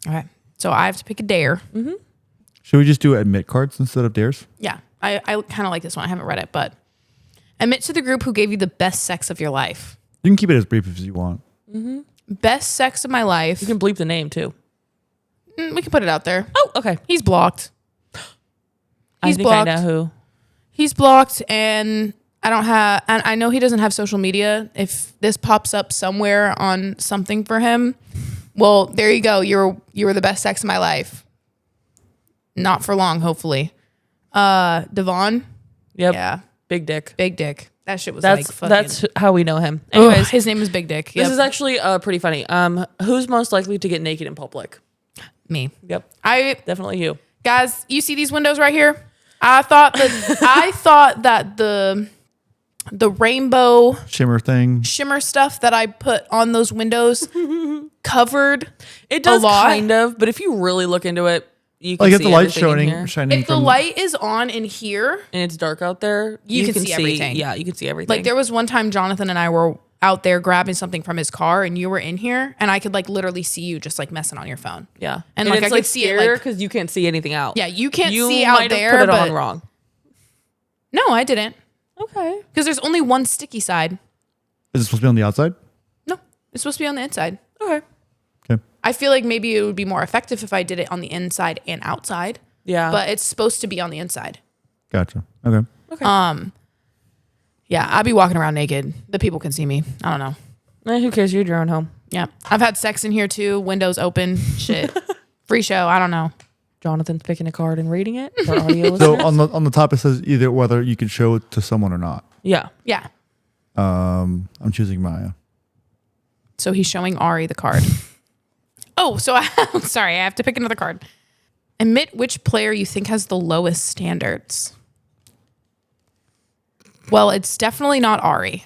Okay. So I have to pick a dare. Should we just do admit cards instead of dares? Yeah. I kind of like this one. I haven't read it, but admit to the group who gave you the best sex of your life. You can keep it as brief as you want. Best sex of my life. You can bleep the name too. We can put it out there. Oh, okay. He's blocked. I think I know who. He's blocked, and I know he doesn't have social media. If this pops up somewhere on something for him, well, there you go. You were the best sex of my life. Not for long, hopefully. Devon. Yep. Yeah. Big dick. Big dick. That shit was That's like fucking. that's how we know him. Anyways, Anyways, his name is Big Dick. Yep. this is actually pretty funny. Who's most likely to get naked in public? me. Yep. Definitely you. Guys, you see these windows right here? I thought that the rainbow Shimmer stuff that I put on those windows covered It does a lot. kind of, but if you really look into it, you can Like if see the light's everything in here. shining If the from light is on in here, And it's dark out there, You can see everything. Yeah, you can see everything. like there was one time Jonathan and I were out there grabbing something from his car and you were in here and I could like literally see you just like messing on your phone. yeah, And, like, it's I could see it, like- because you can't see anything out. Yeah, you can't you see out might have there, put it but on wrong. no, I didn't. Okay. Because there's only one sticky side. Is it supposed to be on the outside? No, it's supposed to be on the inside. Okay. Okay. I feel like maybe it would be more effective if I did it on the inside and outside, Yeah. but it's supposed to be on the inside. Gotcha. Okay. okay. Yeah, I'd be walking around naked. The people can see me. I don't know. Who cares? You're at your own home. Yeah. I've had sex in here too. Windows open. Shit. Free show. I don't know. Jonathan's picking a card and reading it for audio So listeners. on the top it says either whether you can show it to someone or not. Yeah. Yeah. I'm choosing Maya. So he's showing Ari the card. Oh, so I'm sorry. I have to pick another card. Admit which player you think has the lowest standards. Well, it's definitely not Ari.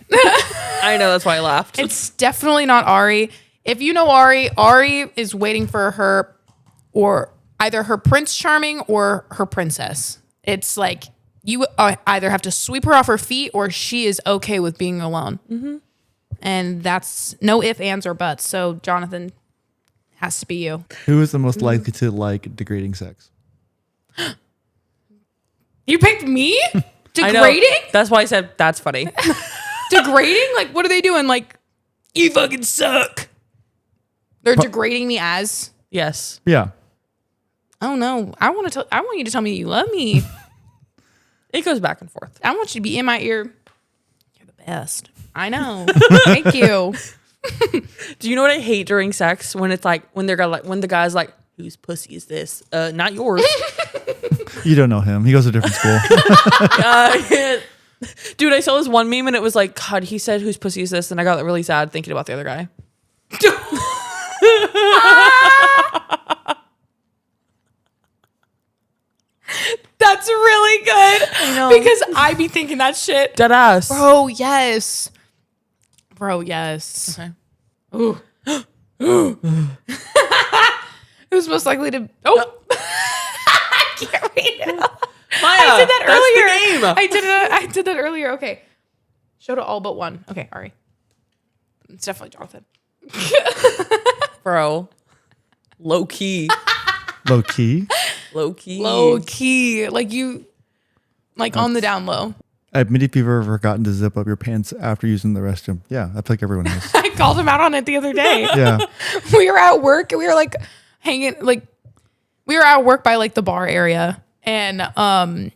I know. That's why I laughed. It's definitely not Ari. If you know Ari, Ari is waiting for her or either her Prince Charming or her princess. It's like you either have to sweep her off her feet or she is okay with being alone. Mm-hmm. And that's no ifs, ands, or buts. So Jonathan has to be you. Who is the most likely to like degrading sex? You picked me? I know. Degrading? That's why I said that's funny. Degrading? Like, what are they doing? Like, you fucking suck. They're degrading me as. Yes. Yeah. Oh no! I want you to tell me that you love me. It goes back and forth. I want you to be in my ear. You're the best. I know. Thank you. Do you know what I hate during sex? When it's like when the guy's like, "Whose pussy is this? Not yours." You don't know him. He goes to a different school. Dude, I saw this one meme and it was like, God, he said, "Whose pussy is this?" And I got really sad thinking about the other guy. That's really good. I know. Because I be thinking that shit. Dead ass. Bro, yes. Bro, yes. Okay. Ooh. Who's most likely to... Oh. I can't read it. Maya, I did that earlier. that's the game. I did that earlier. Okay. Show to all but one. Okay, Ari. It's definitely Jonathan. Bro. Low key. Low key. Low key. Low key. Like you... Like on the down low. I admit if you've ever forgotten to zip up your pants after using the restroom. Yeah, I feel like everyone has. I called him out on it the other day. Yeah. We were at work and we were like hanging, like we were at work by like the bar area, and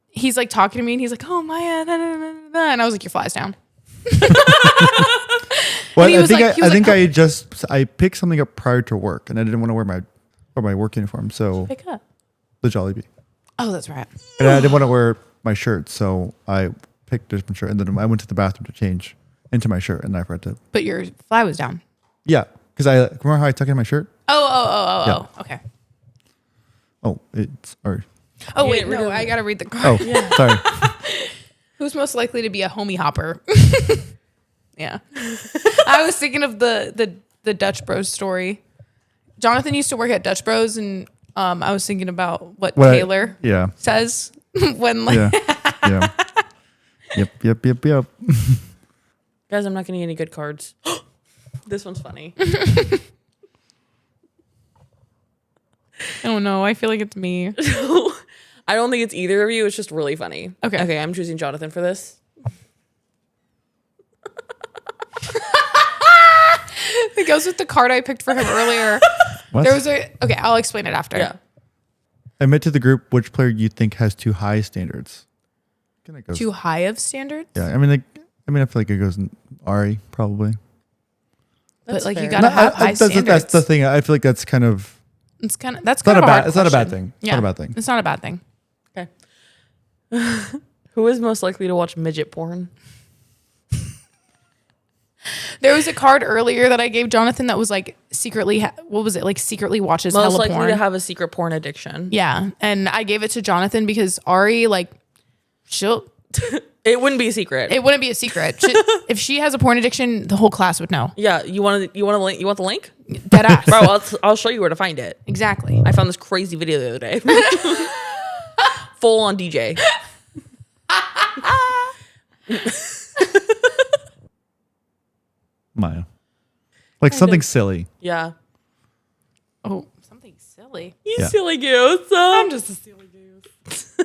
he's like talking to me and he's like, "Oh Maya," and I was like, "Your fly's down." Well, he I was think like- he I was think like, I picked something up prior to work, and I didn't want to wear my work uniform, so Pick up. the Jollibee, Oh, that's right. and I didn't want to wear my shirt, so I picked a different shirt, and then I went to the bathroom to change into my shirt, and I forgot to. But your fly was down. Yeah, because I remember how I tucked in my shirt. Oh. Okay. Oh, it's or Oh You wait, didn't read no, it. I gotta read the card. oh, sorry. Who's most likely to be a homie hopper? Yeah. I was thinking of the Dutch Bros story. Jonathan used to work at Dutch Bros, and I was thinking about what Taylor Yeah, says when like yeah, yeah. Yep. Guys, I'm not getting any good cards. This one's funny. I don't know. I feel like it's me. I don't think it's either of you. It's just really funny. Okay. Okay, I'm choosing Jonathan for this. It goes with the card I picked for him earlier. What? There was okay. I'll explain it after. Yeah. Admit to the group which player you think has too high standards. Can it go? Too high of standards. Yeah, I mean, I feel like it goes in Ari probably. But like you fair. gotta have high That's standards. the thing. I feel like that's kind of It's kind of that's it's not kind a of bad. It's not a bad thing. It's Yeah. not a bad thing. It's not a bad thing. Okay. Who is most likely to watch midget porn? There was a card earlier that I gave Jonathan that was like secretly. What was it like? Secretly watches Most hella likely porn. to have a secret porn addiction. Yeah, and I gave it to Jonathan because Ari like she'll. It wouldn't be a secret. It wouldn't be a secret. If she has a porn addiction, the whole class would know. Yeah, you want a link? You want the link? Dead ass. Bro, I'll show you where to find it. Exactly. I found this crazy video the other day. Full on DJ. Maya, like something silly. Yeah. Oh, something silly. You Yeah. silly goose. I'm just a silly goose.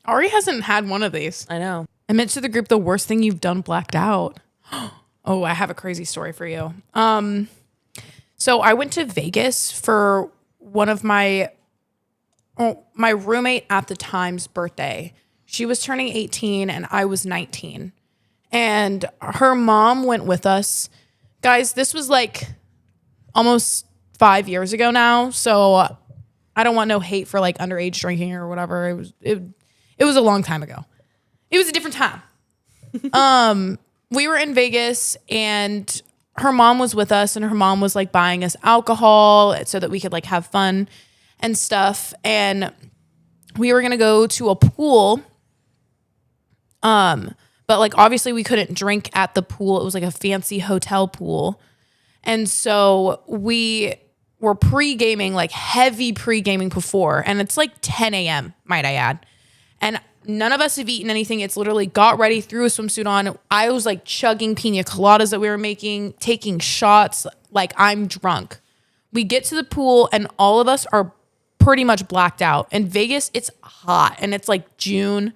Ari hasn't had one of these. I know. I meant to the group the worst thing you've done blacked out. Oh, I have a crazy story for you. So I went to Vegas for one of my roommate at the time's birthday. She was turning 18 and I was 19. And her mom went with us. Guys, this was like almost 5 years ago now. So I don't want no hate for like underage drinking or whatever. It was a long time ago. It was a different time. We were in Vegas and her mom was with us, and her mom was like buying us alcohol so that we could like have fun and stuff. And we were going to go to a pool. But like obviously we couldn't drink at the pool. It was like a fancy hotel pool. And so we were pre-gaming, like heavy pre-gaming before. And it's like 10 a.m., might I add. And none of us have eaten anything. It's literally got ready, threw a swimsuit on. I was like chugging pina coladas that we were making, taking shots. Like I'm drunk. We get to the pool and all of us are pretty much blacked out. In Vegas, it's hot and it's like June.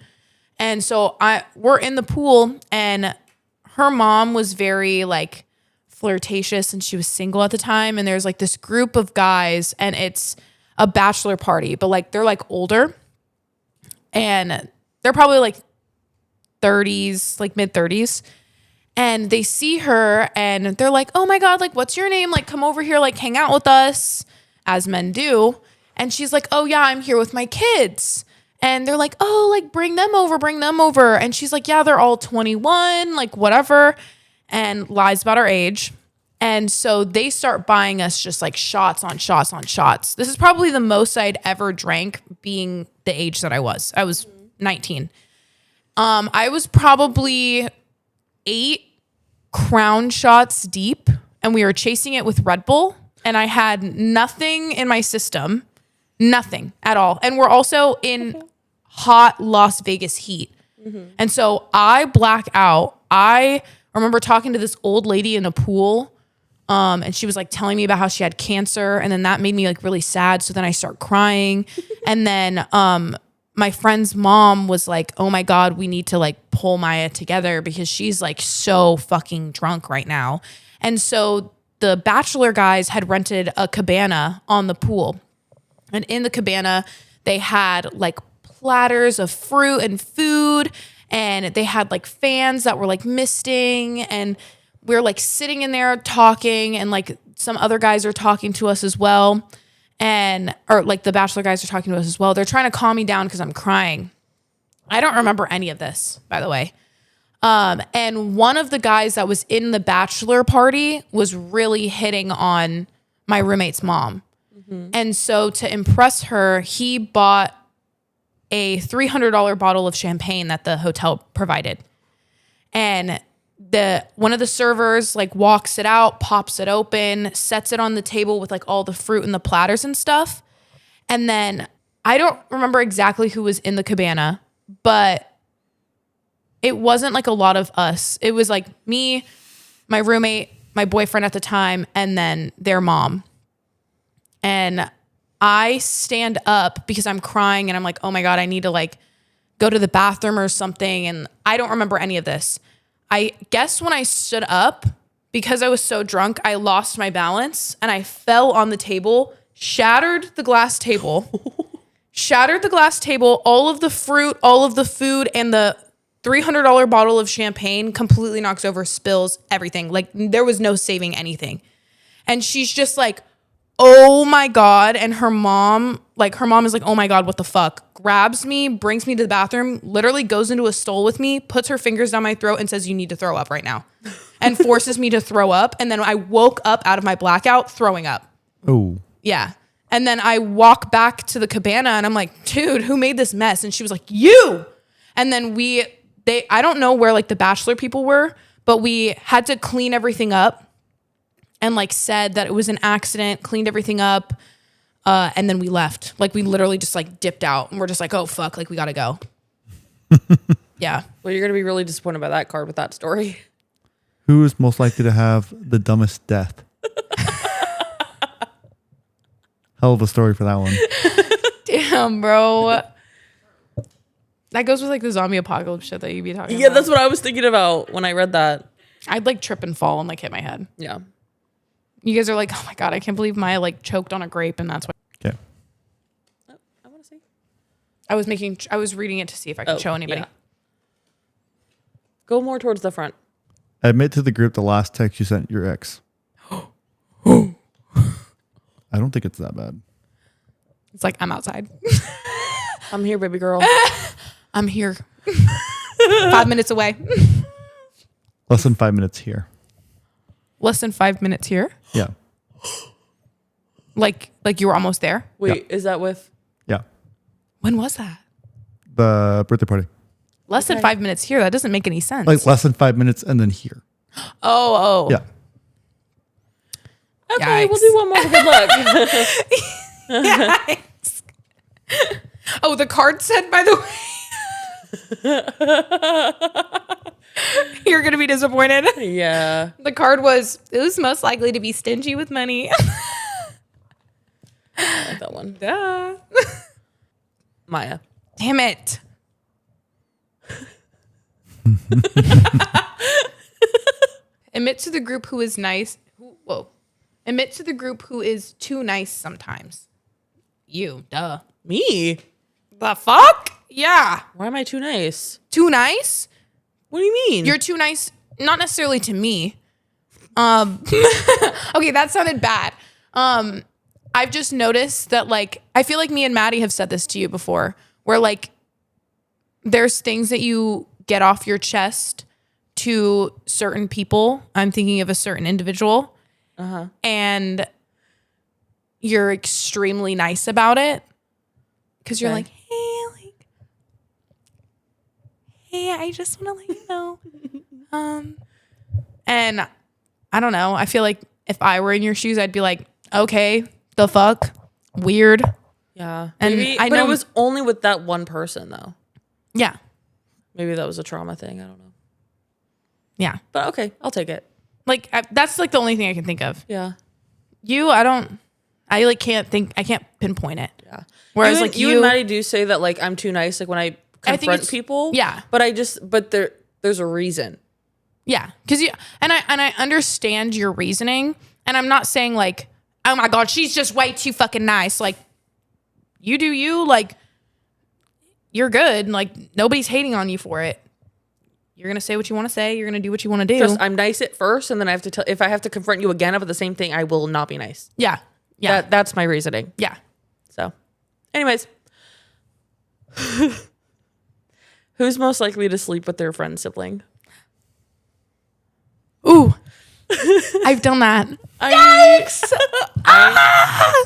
And so we're in the pool and her mom was very like flirtatious and she was single at the time. And there's like this group of guys and it's a bachelor party, but like they're like older and they're probably like 30s, like mid 30s. And they see her and they're like, oh my God, like, what's your name? Like, come over here, like hang out with us, as men do. And she's like, oh yeah, I'm here with my kids. And they're like, oh, like bring them over. And she's like, yeah, they're all 21, like whatever. And lies about our age. And so they start buying us just like shots on shots on shots. This is probably the most I'd ever drank being the age that I was. I was 19. I was probably 8 Crown shots deep and we were chasing it with Red Bull and I had nothing in my system, nothing at all. And we're also in hot Las Vegas heat. And so I black out. I remember talking to this old lady in a pool and she was like telling me about how she had cancer. And then that made me like really sad. So then I start crying. And then my friend's mom was like, oh my God, we need to like pull Maya together because she's like so fucking drunk right now. And so the bachelor guys had rented a cabana on the pool. And in the cabana, they had like platters of fruit and food. And they had like fans that were like misting. And we were like sitting in there talking. And like some other guys are talking to us as well. Or like the bachelor guys are talking to us as well. They're trying to calm me down because I'm crying. I don't remember any of this, by the way. And one of the guys that was in the bachelor party was really hitting on my roommate's mom. And so to impress her, he bought a $300 bottle of champagne that the hotel provided. And one of the servers like walks it out, pops it open, sets it on the table with like all the fruit and the platters and stuff. And then I don't remember exactly who was in the cabana, but it wasn't like a lot of us. It was like me, my roommate, my boyfriend at the time, and then their mom. And I stand up because I'm crying and I'm like, oh my God, I need to like go to the bathroom or something. And I don't remember any of this. I guess when I stood up, because I was so drunk, I lost my balance and I fell on the table, shattered the glass table, all of the fruit, all of the food, and the $300 bottle of champagne completely knocks over, spills everything. Like there was no saving anything. And she's just like, oh my God. And her mom is like, oh my God, what the fuck? Grabs me, brings me to the bathroom, literally goes into a stall with me, puts her fingers down my throat and says, you need to throw up right now. And forces me to throw up. And then I woke up out of my blackout throwing up. Oh. Yeah. And then I walk back to the cabana and I'm like, dude, who made this mess? And she was like, you. And then I don't know where like the bachelor people were, but we had to clean everything up. And like said that it was an accident, cleaned everything up, and then we left. Like we literally just like dipped out and we're just like, oh fuck, like we gotta go. Yeah. Well, you're gonna be really disappointed by that card with that story. Who is most likely to have the dumbest death? Hell of a story for that one. Damn, bro. That goes with like the zombie apocalypse shit that you'd be talking about. Yeah, that's what I was thinking about when I read that. I'd like trip and fall and like hit my head. Yeah. You guys are like, oh my God, I can't believe Maya like choked on a grape and that's why. Okay. I want to see. I was reading it to see if I could show anybody. Yeah. Go more towards the front. Admit to the group the last text you sent your ex. I don't think it's that bad. It's like, I'm outside. I'm here, baby girl. I'm here. 5 minutes away. Less than 5 minutes here. Less than 5 minutes here. Yeah. Like you were almost there. Wait, is that with? Yeah. When was that? The birthday party. Less than 5 minutes here. That doesn't make any sense. Like less than 5 minutes and then here. Oh. Yeah. Okay, Yikes. we'll do one more. Good luck. Yikes. Oh, the card said, by the way. You're going to be disappointed. Yeah. The card was, who's most likely to be stingy with money? I like that one. Duh. Maya. Damn it. Admit to the group who is nice. Admit to the group who is too nice sometimes. You, duh. Me? The fuck? Yeah. Why am I too nice? Too nice? What do you mean? You're too nice, not necessarily to me. Okay, that sounded bad. I've just noticed that, like, I feel like me and Maddie have said this to you before, where, like, there's things that you get off your chest to certain people. I'm thinking of a certain individual. And you're extremely nice about it. Because you're like, hey, I just want to let you know. And I don't know. I feel like if I were in your shoes, I'd be like, okay, the fuck? Weird. Yeah. And Maybe, I but know- it was only with that one person, though. Yeah. Maybe that was a trauma thing. I don't know. Yeah. But okay, I'll take it. Like, that's like the only thing I can think of. Yeah. I like can't pinpoint it. Yeah. Whereas you like and, you and Maddie do say that, like, I'm too nice, like, when I think confront it's- people. yeah. But there's a reason. Yeah. Cause I understand your reasoning, and I'm not saying like, oh my God, she's just way too fucking nice. Like, you do you, like, you're good. Like, nobody's hating on you for it. You're going to say what you want to say. You're going to do what you want to do. Just, I'm nice at first, and then I have to tell, if I have to confront you again about the same thing, I will not be nice. Yeah. Yeah. That's my reasoning. Yeah. So, anyways. Who's most likely to sleep with their friend's sibling? Ooh. I've done that. Yikes!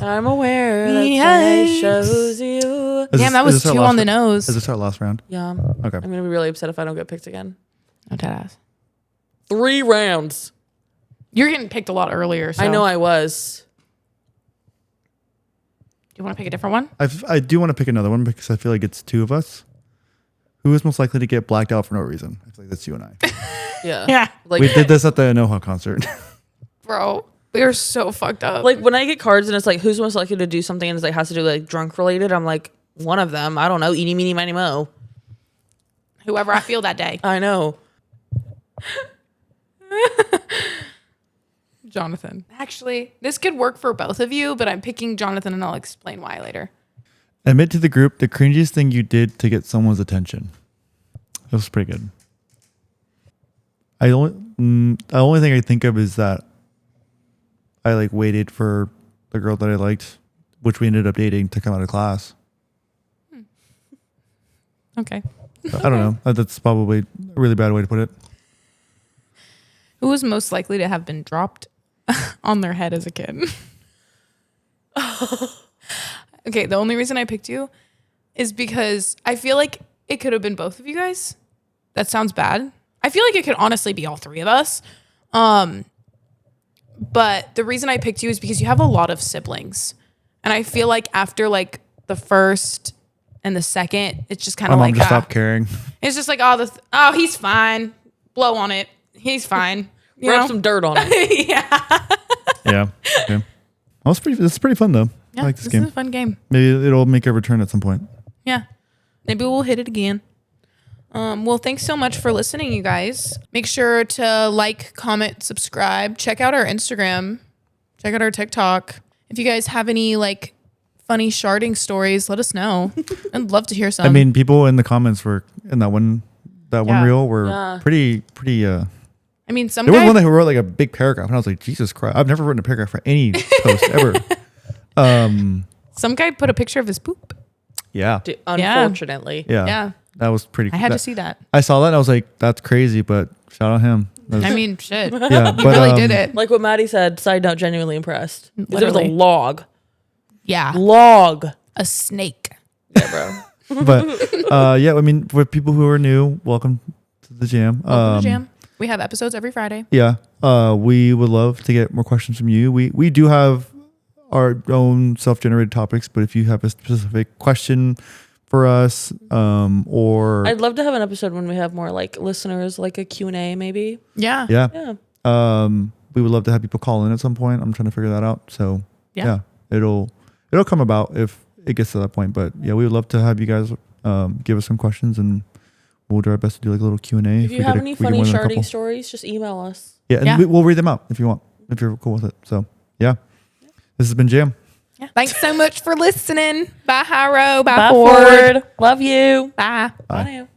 I'm aware that Yikes. shows you. Damn, that was 2 on the nose. Is this our last round? Yeah. Okay. I'm going to be really upset if I don't get picked again. Oh, dead ass. 3 rounds. You're getting picked a lot earlier. So. I know I was. Do you want to pick a different one? I do want to pick another one because I feel like it's 2 of us. Who is most likely to get blacked out for no reason? I feel like that's you and I. Yeah. Yeah. Like, We did this at the Noha concert. Bro, we are so fucked up. like when I get cards and it's like, who's most likely to do something and it's like has to do like drunk related, I'm like, one of them. I don't know. Eeny, meeny, miny, mo. whoever I feel that day. I know. Jonathan. Actually, this could work for both of you, but I'm picking Jonathan and I'll explain why later. Admit to the group the cringiest thing you did to get someone's attention. That was pretty good. The only thing I think of is that I like waited for the girl that I liked, which we ended up dating, to come out of class. Okay. I don't know. That's probably a really bad way to put it. Who was most likely to have been dropped on their head as a kid? Okay, the only reason I picked you is because I feel like it could have been both of you guys. That sounds bad. I feel like it could honestly be all 3 of us. But the reason I picked you is because you have a lot of siblings. And I feel like after like the first and the second, it's just kind My of mom like, just stopped caring. it's just like, he's fine. Blow on it. He's fine. You Rub know? some dirt on it. Yeah. Yeah. Okay. This is pretty fun though. Yeah, I like this this game. is a fun game. Maybe it'll make a return at some point. Yeah. Maybe we'll hit it again. Well, thanks so much for listening, you guys. Make sure to like, comment, subscribe. Check out our Instagram. Check out our TikTok. If you guys have any like funny sharding stories, let us know. I'd love to hear some. I mean, people in the comments were in that one Yeah. reel were Yeah. pretty. I mean, some There was guy, one that who wrote like a big paragraph, and I was like, Jesus Christ! I've never written a paragraph for any post ever. some guy put a picture of his poop. Yeah, Dude, unfortunately. yeah, Yeah. That was pretty. I had to see that. I saw that, and I was like, that's crazy, but shout out him. That was- I mean, shit. yeah, He but really did it. Like what Maddie said, side note, genuinely impressed. 'Cause There was a Literally. log. Yeah. Log. A snake. Yeah, bro. But yeah, I mean, for people who are new, welcome to the jam. Welcome to Jam. We have episodes every Friday. Yeah, we would love to get more questions from you. We do have our own self-generated topics, but if you have a specific question for us, or I'd love to have an episode when we have more like listeners, like a Q&A maybe. Yeah. yeah, Yeah. we would love to have people call in at some point. I'm trying to figure that out. So Yeah. it'll come about if it gets to that point. But yeah, we would love to have you guys give us some questions, and we'll do our best to do like a little Q&A. If you have any funny sharding stories, just email us. yeah, and Yeah. we'll read them out if you want, if you're cool with it. So yeah, this has been Jam. Yeah. Thanks so much for listening. Bye, Hyro. Bye, Bye, Ford. Ford. Love you. Bye. Bye. Bye now.